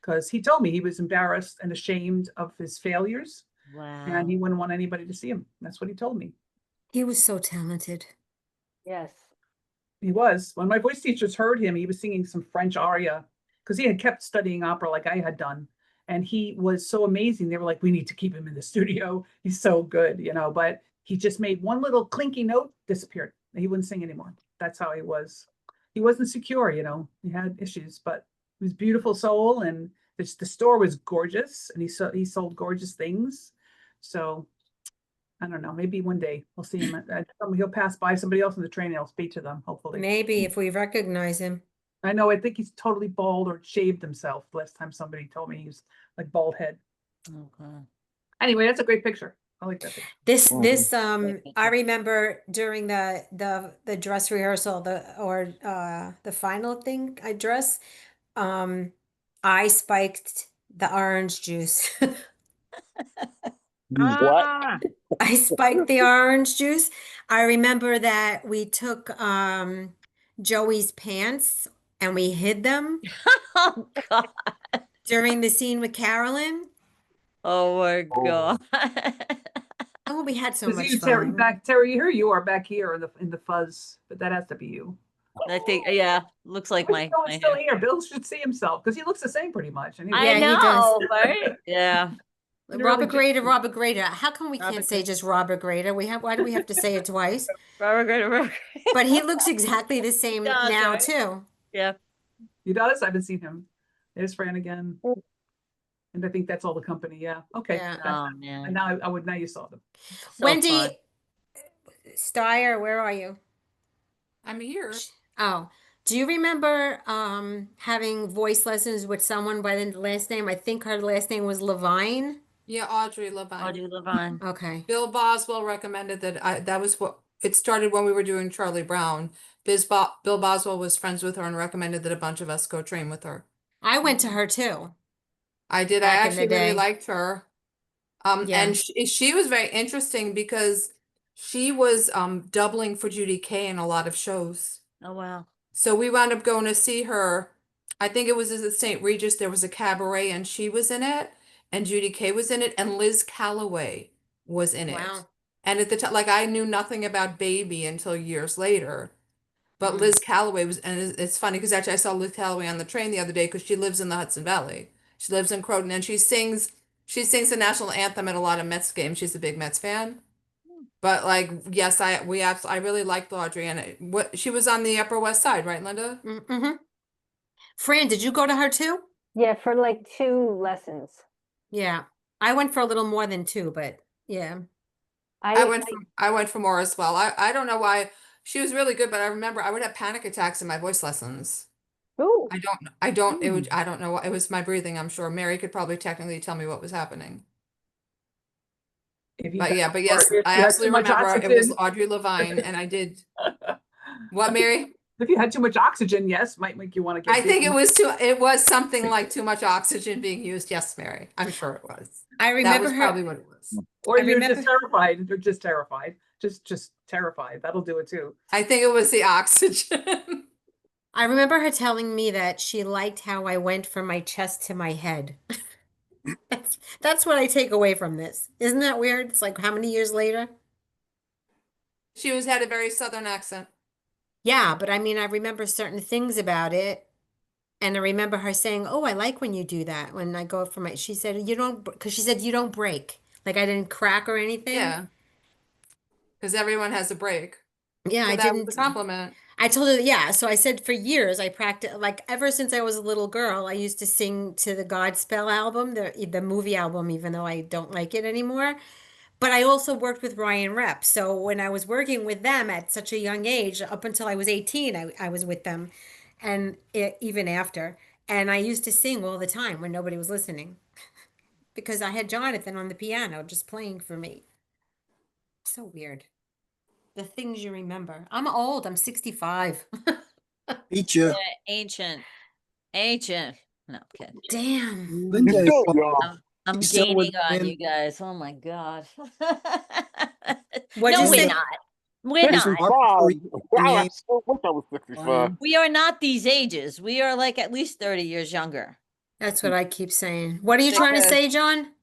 because he told me he was embarrassed and ashamed of his failures. Wow. And he wouldn't want anybody to see him. That's what he told me. He was so talented. Yes. He was. When my voice teachers heard him, he was singing some French aria because he had kept studying opera like I had done. And he was so amazing. They were like, we need to keep him in the studio. He's so good, but he just made one little clinky note, disappeared. He wouldn't sing anymore. That's how he was. He wasn't secure, he had issues, but he was a beautiful soul. And the store was gorgeous and he sold gorgeous things. So I don't know, maybe one day we'll see him. He'll pass by somebody else on the train and I'll speak to them, hopefully. Maybe if we recognize him. I know, I think he's totally bald or shaved himself. Last time somebody told me he was like bald head. Okay. Anyway, that's a great picture. I like that picture. This I remember during the dress rehearsal, the final thing I dress, I spiked the orange juice. What? I spiked the orange juice. I remember that we took Joey's pants and we hid them Oh God. during the scene with Carolyn. Oh my God. Oh, we had so Because much you, Terry, fun. Terry, here you are back here in the fuzz, but that has to be you. I think, yeah, looks like Bill my is still hair. here. Bill should see himself because he looks the same pretty much. And he I Yeah, he does. know, right? Yeah. Robert Grader, Robert Grader. How come we Robert can't say Grader. just Robert Grader? Why do we have to say it twice? Robert Grader, Robert Grader. But he looks exactly the same does, now right? too. Yeah. He does. I haven't seen him. There's Fran again. And I think that's all the company. Yeah. Okay. Yeah. Oh, And man. now now you saw them. So Wendy fun. Steyer, where are you? I'm here. Oh, do you remember having voice lessons with someone by the last name? I think her last name was Levine. Yeah, Audrey Levine. Audrey Levine. Okay. Bill Boswell recommended that was what it started when we were doing Charlie Brown. Bill Boswell was friends with her and recommended that a bunch of us go train with her. I went to her too. I did. Back I in the actually really day. liked her. Yeah. And she was very interesting because she was doubling for Judy Kay in a lot of shows. Oh, wow. So we wound up going to see her. I think it was at St. Regis. There was a cabaret and she was in it, and Judy Kay was in it, and Liz Calloway was in it. Wow. And at the time, like, I knew nothing about Baby until years later. But Mm. Liz Calloway was, and it's funny because actually I saw Liz Calloway on the train the other day because she lives in the Hudson Valley. She lives in Croton, and she sings the national anthem at a lot of Mets games. She's a big Mets fan. But like, yes, I really liked Audrey, and she was on the Upper West Side, right, Linda? Mm-hmm. Fran, did you go to her too? Yeah, for like 2 lessons. Yeah. I went for a little more than 2, but yeah. I went for more as well. I don't know why. She was really good, but I remember I would have panic attacks in my voice lessons. Ooh. I don't know what it was, my breathing, I'm sure. Mary could probably technically tell me what was happening. But yes, I absolutely remember it was Audrey Levine, and I did. What, Mary? If you had too much oxygen, yes, might make you want to get. I think it was something like too much oxygen being used. Yes, Mary. I'm sure it was. I remember that was probably what it was. Or you're just terrified. You're just terrified. Just terrified. That'll do it too. I think it was the oxygen. I remember her telling me that she liked how I went from my chest to my head. That's what I take away from this. Isn't that weird? It's like how many years later? She had a very Southern accent. Yeah, but I mean, I remember certain things about it. And I remember her saying, "Oh, I like when you do that." When I go from she said, "You don't," because she said, "You don't break." Like I didn't crack or anything. Yeah. Because everyone has a break. Yeah, so I that didn't. was a compliment. I told her, yeah. So I said for years, I practiced, like ever since I was a little girl, I used to sing to the Godspell album, the movie album, even though I don't like it anymore. But I also worked with Ryan Rep. So when I was working with them at such a young age, up until I was 18, I was with them. And even after. And I used to sing all the time when nobody was listening. Because I had Jonathan on the piano just playing for me. So weird. The things you remember. I'm old. I'm 65. Beat you. Yeah, ancient. No, I'm kidding. Damn. Linda is I'm still gaining with on Lynn. you guys. Oh my God. What'd No, you we're say? not. We're not. 65. I still wish I was 65. We are not these ages. We are like at least 30 years younger. That's what I keep saying. What are you trying to say, John?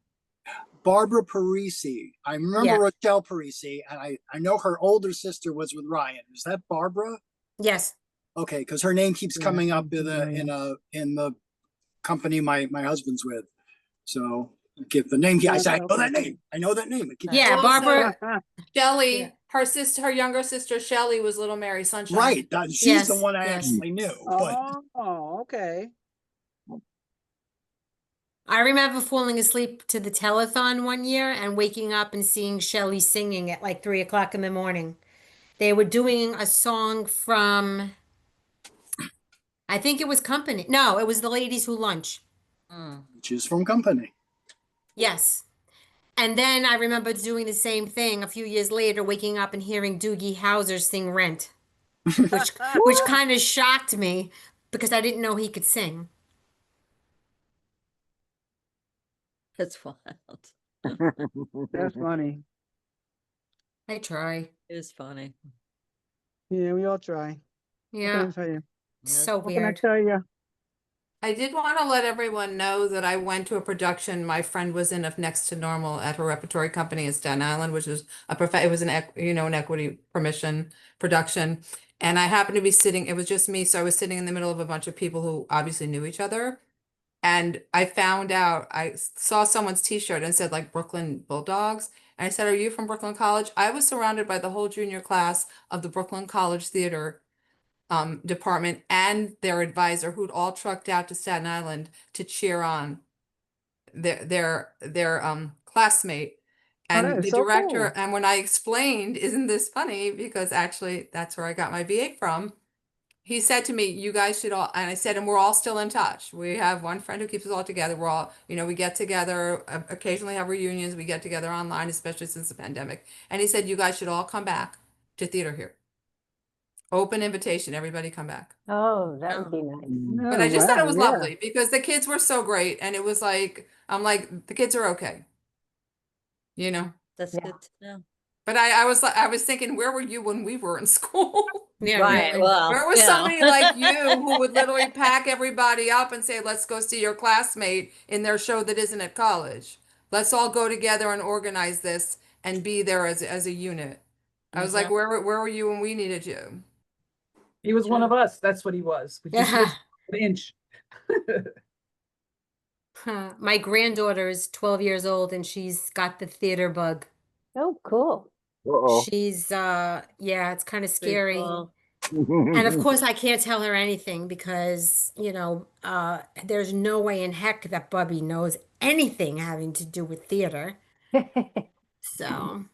Barbara Parisi. I remember Yeah. Rochelle Parisi, and I know her older sister was with Ryan. Is that Barbara? Yes. Okay, because her name keeps coming up in the company my husband's with. So give the name. I say, I know that name. I know that name. It keeps- Yeah, Barbara. Shelley, her younger sister Shelley was Little Mary Sunshine. Right. She's Yes, the one I yes. actually knew. But Oh, okay. I remember falling asleep to the telethon one year and waking up and seeing Shelley singing at like 3 o'clock in the morning. They were doing a song from, I think it was Company. No, it was The Ladies Who Lunch. which is from Company. Yes. And then I remember doing the same thing a few years later, waking up and hearing Doogie Howser sing Rent, which kind of shocked me because I didn't know he could sing. That's wild. That's funny. I try. It is funny. Yeah, we all try. What can Yeah. I tell you? So What can I weird. tell you? I did want to let everyone know that I went to a production my friend was in of Next to Normal at her repertory company in Staten Island, which was it was an equity permission production. And I happened to be sitting, it was just me, so I was sitting in the middle of a bunch of people who obviously knew each other. And I found out, I saw someone's t-shirt and said like Brooklyn Bulldogs. And I said, "Are you from Brooklyn College?" I was surrounded by the whole junior class of the Brooklyn College Theater department and their advisor, who'd all trucked out to Staten Island to cheer on their classmate. Oh, that And is the so director, cool. and when I explained, isn't this funny? Because actually that's where I got my BA from. He said to me, "You guys should all," and I said, "And we're all still in touch. We have one friend who keeps us all together. We're all, we get together, occasionally have reunions. We get together online, especially since the pandemic." And he said, "You guys should all come back to theater here. Open invitation, everybody come back." Oh, that would be nice. But Oh, I just thought it wow, was yeah. lovely because the kids were so great. And it was like, I'm like, the kids are okay, you know? That's Yeah. good to know. But I was thinking, where were you when we were in school? Yeah, Right. really. Well, Where was you know. somebody like you who would literally pack everybody up and say, "Let's go see your classmate in their show that isn't at college. Let's all go together and organize this and be there as a unit." I was like, where were you when we needed you? He was one of us. That's what he was. We just missed an inch. My granddaughter is 12 years old and she's got the theater bug. Oh, cool. Uh-oh. She's yeah, it's kind of Pretty scary. cool. And of course I can't tell her anything because, there's no way in heck that Bubby knows anything having to do with theater. So,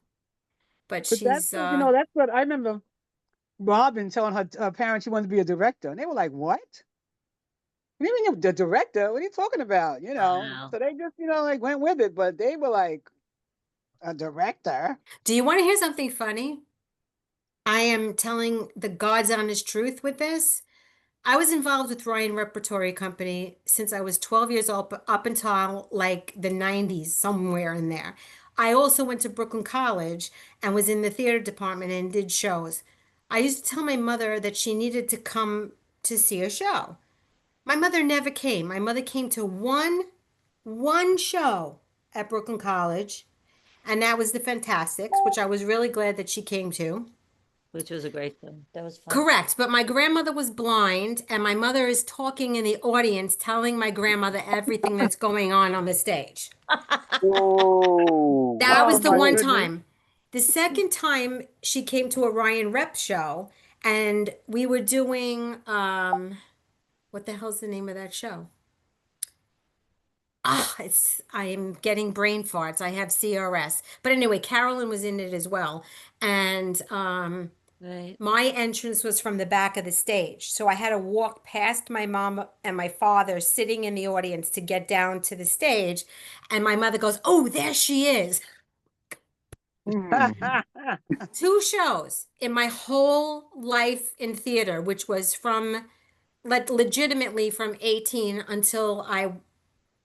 but But that's, she's that's what I remember Robin telling her parents she wanted to be a director. And they were like, what? What do you mean you're the director? What are you talking about? Wow. So they just, like went with it, but they were like, a director? Do you want to hear something funny? I am telling the God's honest truth with this. I was involved with Ryan Repertory Company since I was 12 years old, up until like the 90s, somewhere in there. I also went to Brooklyn College and was in the theater department and did shows. I used to tell my mother that she needed to come to see a show. My mother never came. My mother came to one show at Brooklyn College, and that was the Fantastics, which I was really glad that she came to. Which was a great thing. That was fun. Correct, but my grandmother was blind, and my mother is talking in the audience, telling my grandmother everything that's going on the stage. Whoa. That was Oh, the my one goodness. time. The second time she came to a Ryan Rep show, and we were doing what the hell's the name of that show? I am getting brain farts. I have CRS. But anyway, Carolyn was in it as well. And Right. my entrance was from the back of the stage. So I had to walk past my mom and my father sitting in the audience to get down to the stage. And my mother goes, "Oh, there she is." Hmm. 2 shows in my whole life in theater, which was from legitimately from 18 until I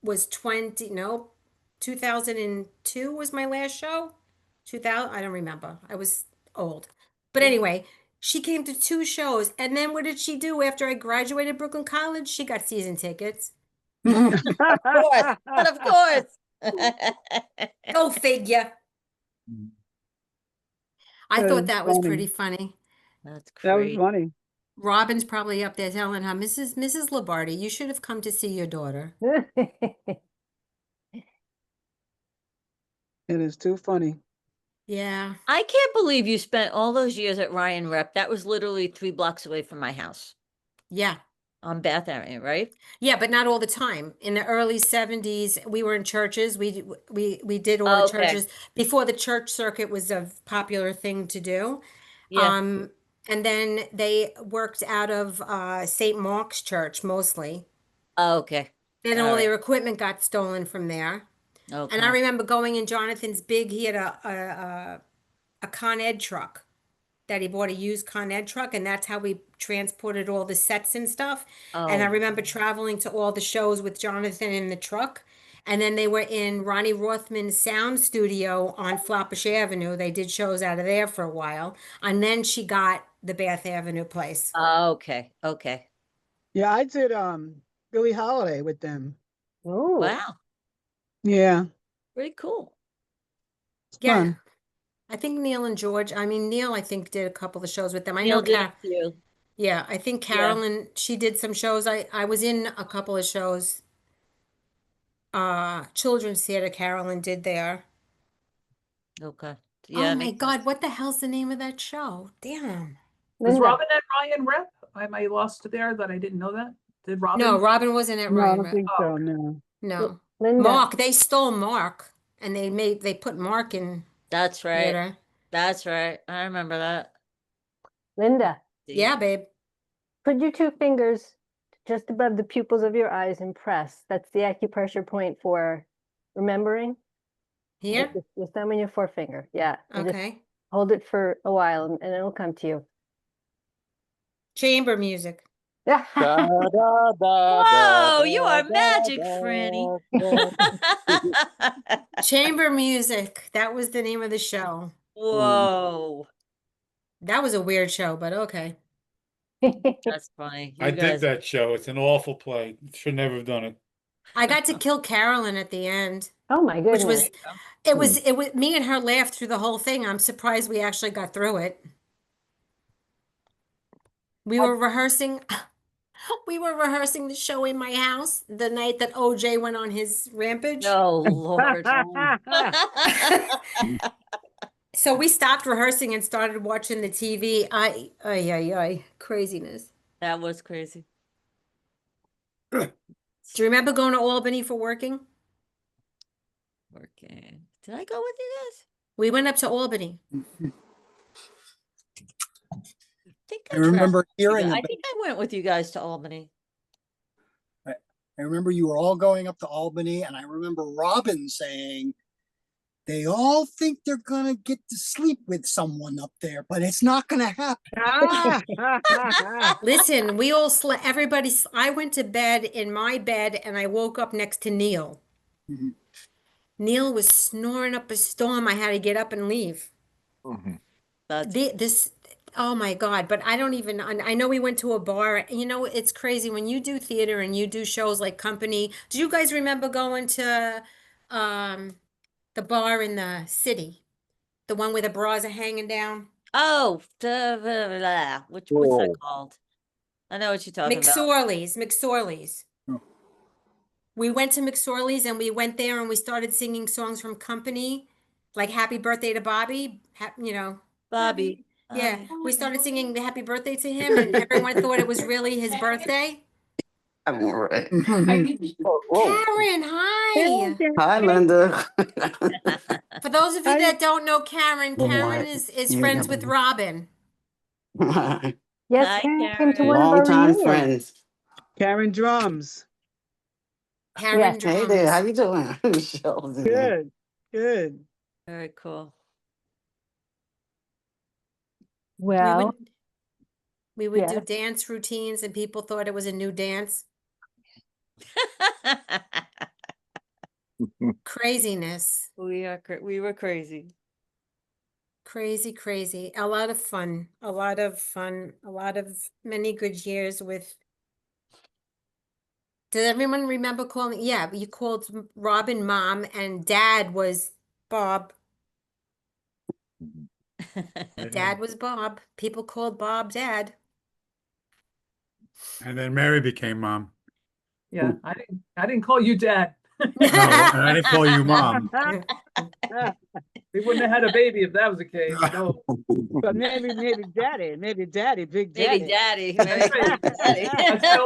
was 20. No, 2002 was my last show. 2000, I don't remember. I was old. But anyway, she came to 2 shows. And then what did she do after I graduated Brooklyn College? She got season tickets. Of course. But of course. Go figure. I That thought is that was funny. pretty funny. That's That was great. funny. Robin's probably up there telling her, Mrs. Labarty, you should have come to see your daughter. It is too funny. Yeah. I can't believe you spent all those years at Ryan Rep. That was literally 3 blocks away from my house Yeah. on Bath Avenue, right? Yeah, but not all the time. In the early 70s, we were in churches. We did all the Okay. churches before the church circuit was a popular thing to do. Yeah. And then they worked out of St. Mark's Church mostly. Oh, okay. Then All all right. their equipment got stolen from there. And I Okay. remember going in Jonathan's big, he had a Con Ed truck that he bought, a used Con Ed truck, and that's how we transported all the sets and stuff. And I Oh, remember traveling to all the shows with Jonathan in the truck. And then they were in Ronnie Rothman's sound studio on Flatbush Avenue. They did shows out of there for a while. And then she got the Bath Avenue place. okay. Okay. Yeah, I did Billie Holiday with them. Oh, Wow, Yeah, pretty cool. it's Yeah. fun. I think Neil and George, I mean, Neil, I think did a couple of shows with them. I Neil know did a few. Yeah, I think Yeah. Carolyn, she did some shows. I was in a couple of shows. Children's theater Carolyn did there. Okay. Yeah, Oh it my makes God, sense. what the hell's the name of that show? Damn. Was Linda. Robin and Ryan rep? Am I lost there that I didn't know that? Did Robin? No, Robin wasn't at No, I Ryan don't Rep. think so. No. No. Linda. Mark, they stole Mark and they put Mark in That's right. theater. That's right. I remember that. Linda, Yeah, babe. put your 2 fingers just above the pupils of your eyes and press. That's the acupressure point for remembering. Here? This time on your forefinger. Yeah. And just Okay. hold it for a while and it'll come to you. Chamber music. Da, da, da, Whoa, you da, are da, magic, da, Franny. da. Chamber music. That was the name of the show. Whoa, That was a weird show, but okay. that's funny. You I dig guys, that show. It's an awful play. Should never have done it. I got to kill Carolyn at the end, Oh my which goodness. was it was me and her laughed through the whole thing. I'm surprised we actually got through it. We were rehearsing the show in my house the night that OJ went on his rampage. oh Lord. So we stopped rehearsing and started watching the TV. Craziness. That was crazy. Do you remember going to Albany for working? Working. Did I go with you guys? We went up to Albany. I remember hearing I about, think I went with you guys to Albany. I remember you were all going up to Albany, and I remember Robin saying, they all think they're gonna get to sleep with someone up there, but it's not gonna happen. Listen, we all slept. I went to bed in my bed and I woke up next to Neil. Mhm. Neil was snoring up a storm. I had to get up and leave. Mhm. That's Oh my God, but I don't even, I know we went to a bar. You know, it's crazy when you do theater and you do shows like Company. Do you guys remember going to the bar in the city? The one where the bras are hanging down? what's that Whoa. called? I know what you're talking about. McSorley's. Oh. We went to McSorley's and we went there and we started singing songs from Company, like Happy Birthday to Bobby, you know. Bobby. Yeah, Bobby. we started singing the happy birthday to him and everyone thought it was really his birthday. I'm all right. Oh, whoa. Karen, hi. Hi, Linda. For those of you that don't know Karen, Oh, Karen my. is You friends never with know. Robin. Yes, Hi, Karen came to Karen. one of our Long-time reunions. friends. Karen drums. Karen Yes. Hey there, how drums. you doing? Michelle's in there. Good. Good. Very cool. Well, We would do yes. dance routines and people thought it was a new dance. Craziness. We were crazy. Crazy. A lot of fun. A lot of many good years with. Does everyone remember calling? Yeah, you called Robin Mom and Dad was Bob. Dad was Bob. People called Bob Dad. And then Mary became mom. Yeah, I didn't call you dad. No, and I didn't call you mom. We wouldn't have had a baby if that was the case. No. But maybe daddy, big daddy. Maybe daddy. Maybe right. daddy. So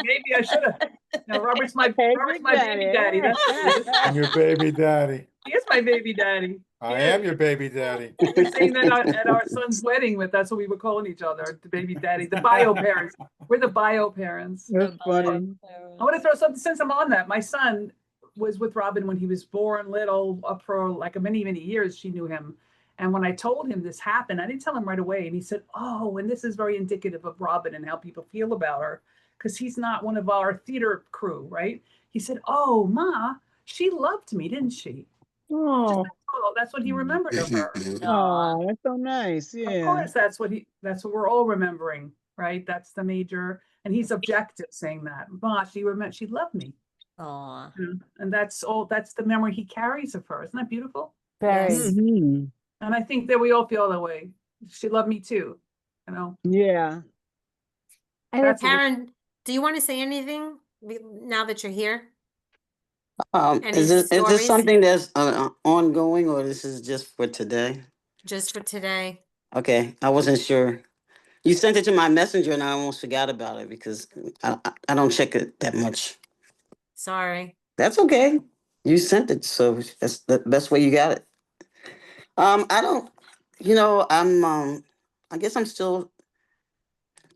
maybe I should have. No, Robert's my baby daddy. That's what it is. I'm your baby daddy. He is my baby daddy. I am your baby daddy. We're saying that at our son's wedding, that's what we were calling each other, the baby daddy, the bio parents. We're the bio parents. That's funny. I want to throw something, since I'm on that. My son was with Robin when he was born little, up for like many years. She knew him. And when I told him this happened, I didn't tell him right away. And he said, oh, and this is very indicative of Robin and how people feel about her, because he's not one of our theater crew, right? He said, oh, Ma, she loved me, didn't she? Oh, That's what he remembered of her. Oh, that's so nice. Of Yeah. course, that's what we're all remembering, right? That's the major, and he's objective saying that. Ma, she loved me. Aw. And that's the memory he carries of her. Isn't that beautiful? Very. Yes. Mhm. And I think that we all feel that way. She loved me too, you know? Yeah. And That's it's, Karen, do you want to say anything now that you're here? Any Is this stories? something that's ongoing, or this is just for today? Just for today. Okay, I wasn't sure. You sent it to my messenger, and I almost forgot about it because I don't check it that much. Sorry. That's okay. You sent it, so that's the best way you got it. I don't, I guess I'm still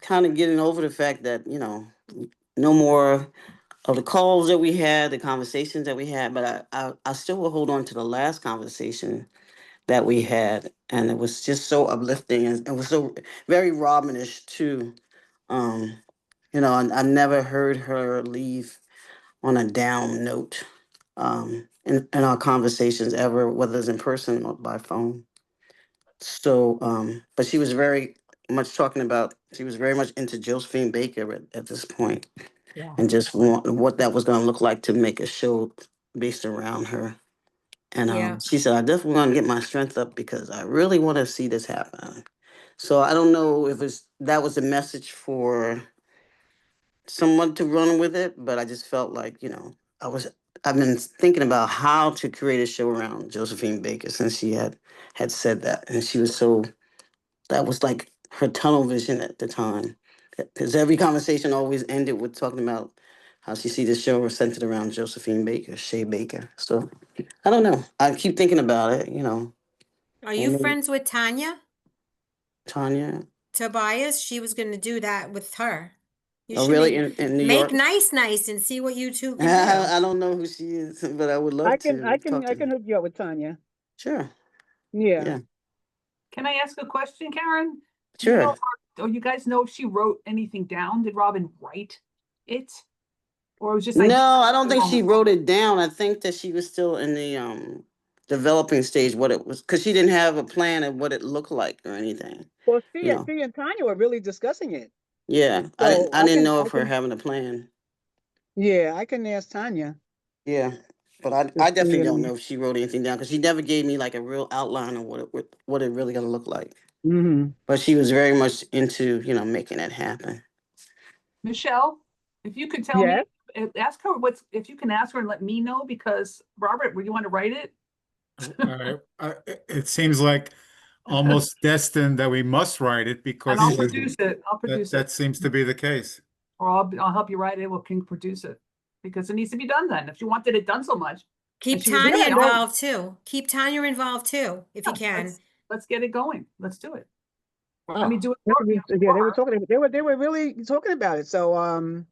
kind of getting over the fact that, no more of the calls that we had, the conversations that we had, but I still will hold on to the last conversation that we had, and it was just so uplifting, and it was so very Robinish too. I never heard her leave on a down note in our conversations ever, whether it's in person or by phone. So, but she was very much she was very much into Josephine Baker at this point, yeah. and just what that was going to look like to make a show based around her. And Yeah. she said, I definitely want to get my strength up because I really want to see this happen. So I don't know if that was a message for someone to run with it, but I just felt like, I've been thinking about how to create a show around Josephine Baker since she had said that. And that was like her tunnel vision at the time. Because every conversation always ended with talking about how she see the show centered around Josephine Baker, Shea Baker. So I don't know. I keep thinking about it, Are you and friends with Tanya Tanya. Tobias? She was going to do that with her. You Oh, should really? In New make York? nice and see what you two can do. I don't know who she is, but I would love to talk to I can her. hook you up with Tanya. Sure. Yeah. Yeah. Can I ask a question, Karen? Do Sure. or you guys know if she wrote anything down? Did Robin write it? Or it was just No, like I don't think she wrote it down. I think that she was still in the developing stage, what it was, because she didn't have a plan of what it looked like or anything. Well, You know. she and Tanya were really discussing it. Yeah. So I didn't know of her having a plan. Yeah, I can ask Tanya. Yeah. But I to definitely see, don't know if she wrote anything down because she never gave me like a real outline of what it really gonna look like. Mhm. But she was very much into, making it happen. Michelle, if you could tell me, ask her if you can ask her and let me know, because Robert, would you want to write it? It seems like almost destined that we must write it because And I'll produce it. I'll produce that it. seems to be the case. Or I'll help you write it. We can produce it because it needs to be done then. If you wanted it done so much. Keep Tanya involved too. Keep Tanya involved too, if you can. Let's get it going. Let's do it. Wow. Let me do it. Yeah, they were talking. They were really talking about it. So,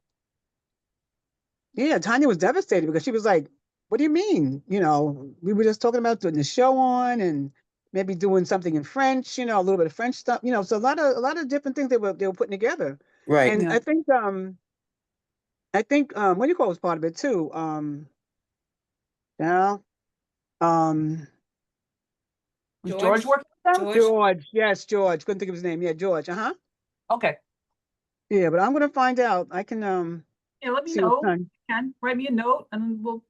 yeah, Tanya was devastated because she was like, "What do you mean? We were just talking about putting the show on and maybe doing something in French. A little bit of French stuff. So a lot of different things they were putting together. Right. And I think what do you call was part of it too. Yeah. Was George working with them? George. Yes, George. Couldn't think of his name. Yeah, George. Uh-huh. Okay. Yeah, but I'm gonna find out. I can Yeah, let me see know. what You can write me a note and we'll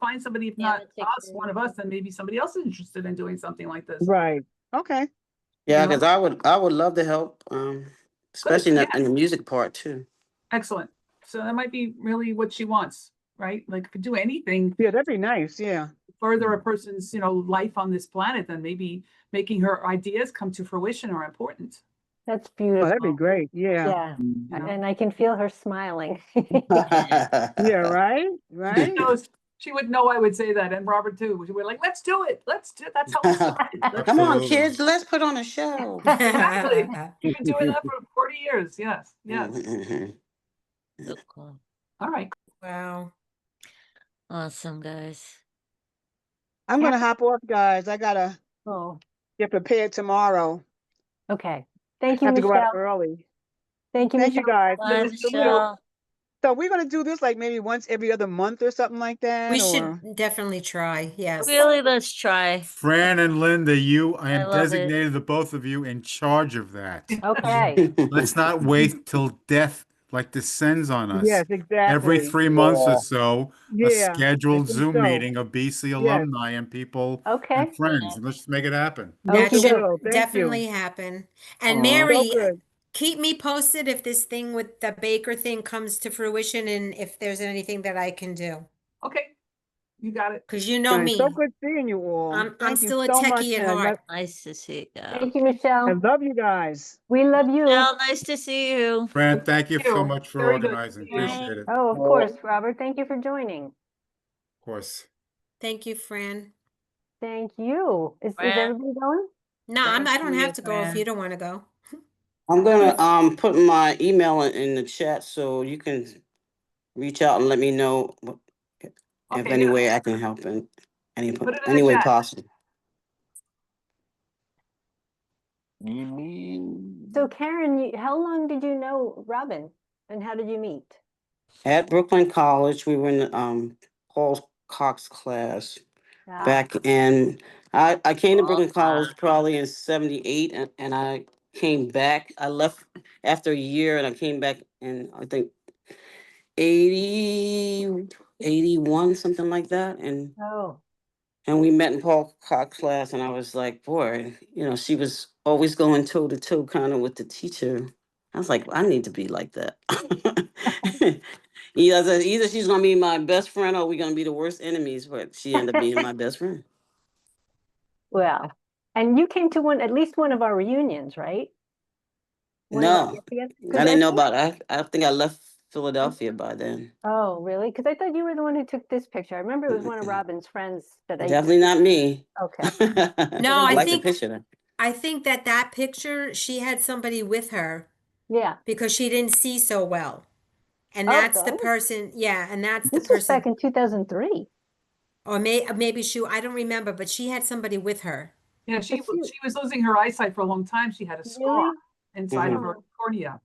find somebody. If not us, one of us, then maybe somebody else is interested in doing something like this. Right. Okay. Yeah, because I would love to help, especially in the music part too. Excellent. So that might be really what she wants, right? Like if you do anything. Yeah, that'd be nice. Yeah. Further a person's, life on this planet, then maybe making her ideas come to fruition are important. That's beautiful. Oh, that'd be great. Yeah. Yeah. And I can feel her smiling. Yeah, right? Right? She would know I would say that, and Robert too. We're like, let's do it. That's how we started. Come on, kids, let's put on a show. Exactly. You've been doing that for 40 years. Yes. Yes. So cool. All right. Wow. Awesome, guys. I'm gonna hop off, guys. I gotta get prepared tomorrow. Okay. Thank you, Have to go out Michelle. early. Thank you, Thank you, Michelle. guys. Bye, Salute. Michelle. So we're gonna do this like maybe once every other month or something like that, We or should definitely try. Yes. Really, let's try. Fran and Linda, I I am love it. designated the both of you in charge of that. Okay. Let's not wait till death like descends on us. yes, Every exactly. 3 months or so, a Yeah, I scheduled think Zoom so. meeting of BC Yes. alumni and people Okay. and friends. And let's make it happen. That Yes, it should will. Thank definitely you. happen. And So Mary, good. keep me posted if this thing with the baker thing comes to fruition and if there's anything that I can do. Okay, you got it. Because you know And me, so good seeing you all. I'm Thank you still a so much, techie at and heart. Nice to see you. Thank you, I Michelle. love you guys. We love you. Michelle, nice to see you. Fran, thank you so You. much for Very good. organizing. Yeah. Appreciate it. Of Oh, of course, Robert. Thank you for joining. course. Thank you, Fran. Thank you. Is Fran? everybody going? No, Thank I don't you, have to go if Fran. you don't want to go. I'm gonna put my email in the chat so you can reach out and let me know if Okay, any yeah. way I can help in Put it in any the way chat. possible. So, Karen, how long did you know Robin, and how did you meet? At Brooklyn College, we were in Paul Cox class Ah, back in. I came to Oh, Brooklyn College probably in '78, and I came back. I left after a year, and I came back in I think 80, 81, something like that, oh, and we met in Paul Cox class, and I was like, boy, she was always going toe to toe kind of with the teacher. I was like, I need to be like that. Either she's gonna be my best friend or we're gonna be the worst enemies, but she ended up being my best friend. well, and you came to at least one of our reunions, right? One of our No, get-togethers? I 'Cause didn't know think- about it. I think I left Philadelphia by then. Oh, really? Because I thought you were the one who took this picture. I remember it was one of Robin's friends that I. Definitely not me. Okay. No, I I like the think picture though. that picture, she had somebody with her Yeah. because she didn't see so well. And Oh, that's the really? person, yeah, and that's the This was person, back in 2003. or maybe I don't remember, but she had somebody with her. Yeah, But she was losing her eyesight for a long time. She had a scar Really? inside of Mhm. her cornea.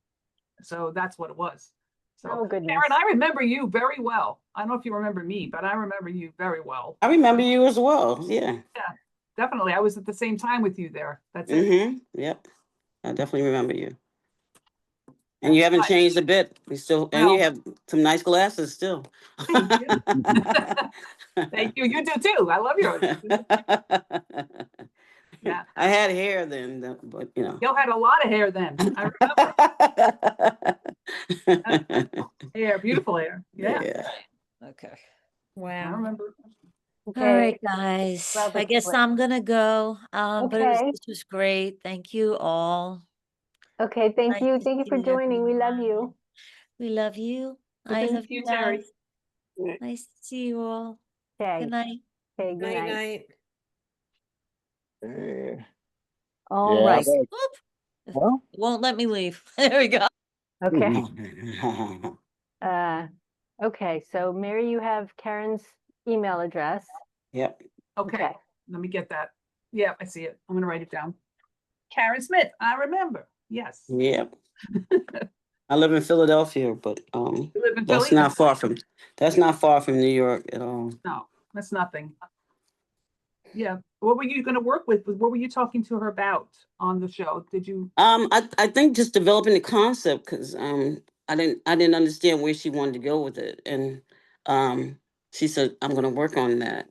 So that's what it was. So Oh, goodness. Karen, I remember you very well. I don't know if you remember me, but I remember you very well. I remember you as well. Yeah. Yeah, definitely. I was at the same time with you there. That's it. Mm-hmm. Yep. I definitely remember you. And you haven't changed a bit. And you Well, have some nice glasses still. thank you. Thank you. You do too. I love yours. Yeah. I had hair then, but You had a lot of hair then. I remember. Hair, beautiful hair. Yeah. Yeah. Okay. I Wow. remember. All Okay. right, guys. I Robert's guess split. I'm gonna go. But Okay. this was great. Thank you all. Okay, thank Nice you. to Thank you for see joining. We love everyone. you. We love you. I Thank love you, you Terry. guys. Nice to see you all. Okay. Good night. Okay, good Night, night. night. All Yeah. right. Oop. Well, It won't let me leave. There we go. Okay. Okay, so Mary, you have Karen's email address. Yep. Okay. Let me get that. Yeah, I see it. I'm going to write it down. Karen Smith. I remember. Yes. Yep. I live in Philadelphia, but You live in that's Philly? not far from New York at all. No, that's nothing. Yeah. What were you going to work with? What were you talking to her about on the show? Did you? I think just developing the concept because I didn't understand where she wanted to go with it, and she said I'm going to work on that.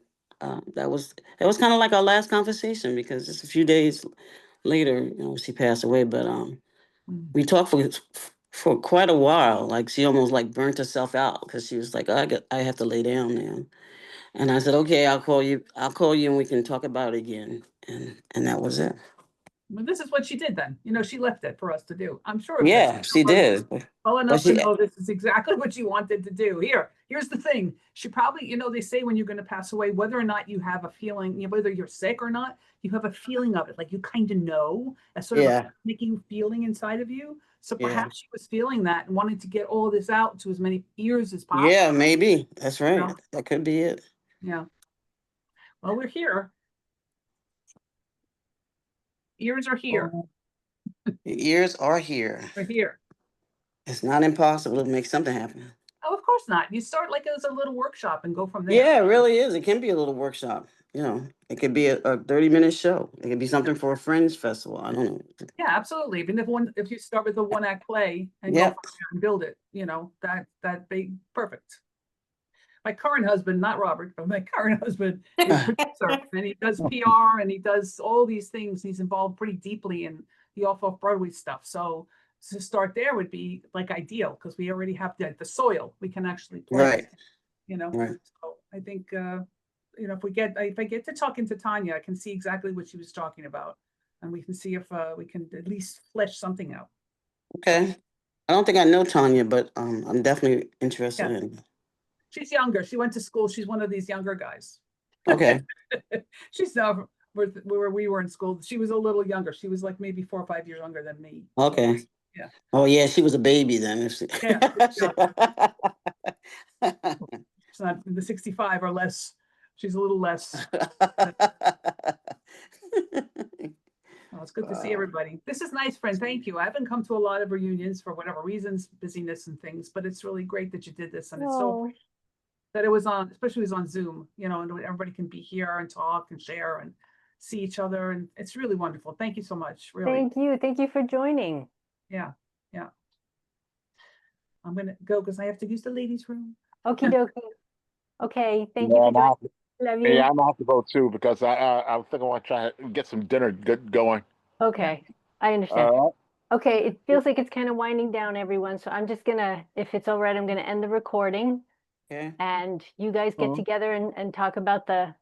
That was kind of like our last conversation because just a few days later, she passed away. But we talked for quite a while. Like she almost like burnt herself out because she was like, I have to lay down now. And I said, okay, I'll call you and we can talk about it again. And that was it. Well, this is what she did then. She left it for us to do. I'm sure. Yeah, she did. Well But enough to she, know this is exactly what she wanted to do. Here's the thing. She probably, they say when you're going to pass away, whether or not you have a feeling, whether you're sick or not, you have a feeling of it. Like you kind of know a sort of Yeah. a making feeling inside of you. So Yeah. perhaps she was feeling that and wanting to get all this out to as many ears as possible. yeah, maybe. That's right. Yeah. That could be it. Yeah. Well, we're here. Ears are here. The ears are here. We're here. It's not impossible to make something happen. Oh, of course not. You start like as a little workshop and go from there. Yeah, it really is. It can be a little workshop. You know, it could be a 30-minute show. It could be something for a Friends festival. I don't know. Yeah, absolutely. Even if you start with a 1-act play and go Yeah. from there and build it, you know, that be perfect. My current husband, not Robert, but my current husband is a producer and he does PR and he does all these things. He's involved pretty deeply in the off-Broadway stuff. So to start there would be like ideal because we already have the soil we can actually play. Right. You know, Right. so I think you know, if I get to talking to Tanya, I can see exactly what she was talking about, and we can see if we can at least flesh something out. Okay. I don't think I know Tanya, but I'm definitely interested Yeah. in. She's younger. She went to school. She's one of these younger guys. Okay. She's now where we were in school. She was a little younger. She was like maybe 4 or 5 years younger than me. Okay. Yeah. Oh yeah, she was a baby then. Yeah. She's not in the 65 or less. She's a little less. Well, it's good to see everybody. This is nice, friend. Thank you. I haven't come to a lot of reunions for whatever reasons, busyness and things, but it's really great that you did this. And it's so that it was on, especially it was on Zoom, you know, and everybody can be here and talk and share and see each other. And it's really wonderful. Thank you so much. Really. Thank you. Thank you for joining. Yeah. Yeah. I'm going to go because I have to use the ladies' room. Okie dokie. Okay. Thank Yeah, you for I'm gonna joining. have to- Love you. yeah, I'm gonna have to go too because I think I want to try to get some dinner going. Okay. I understand. All Okay. It feels like it's kind of winding down, everyone. So I'm just gonna, if it's all right, I'm gonna end the recording Okay. and you guys get Mhm. together and talk about the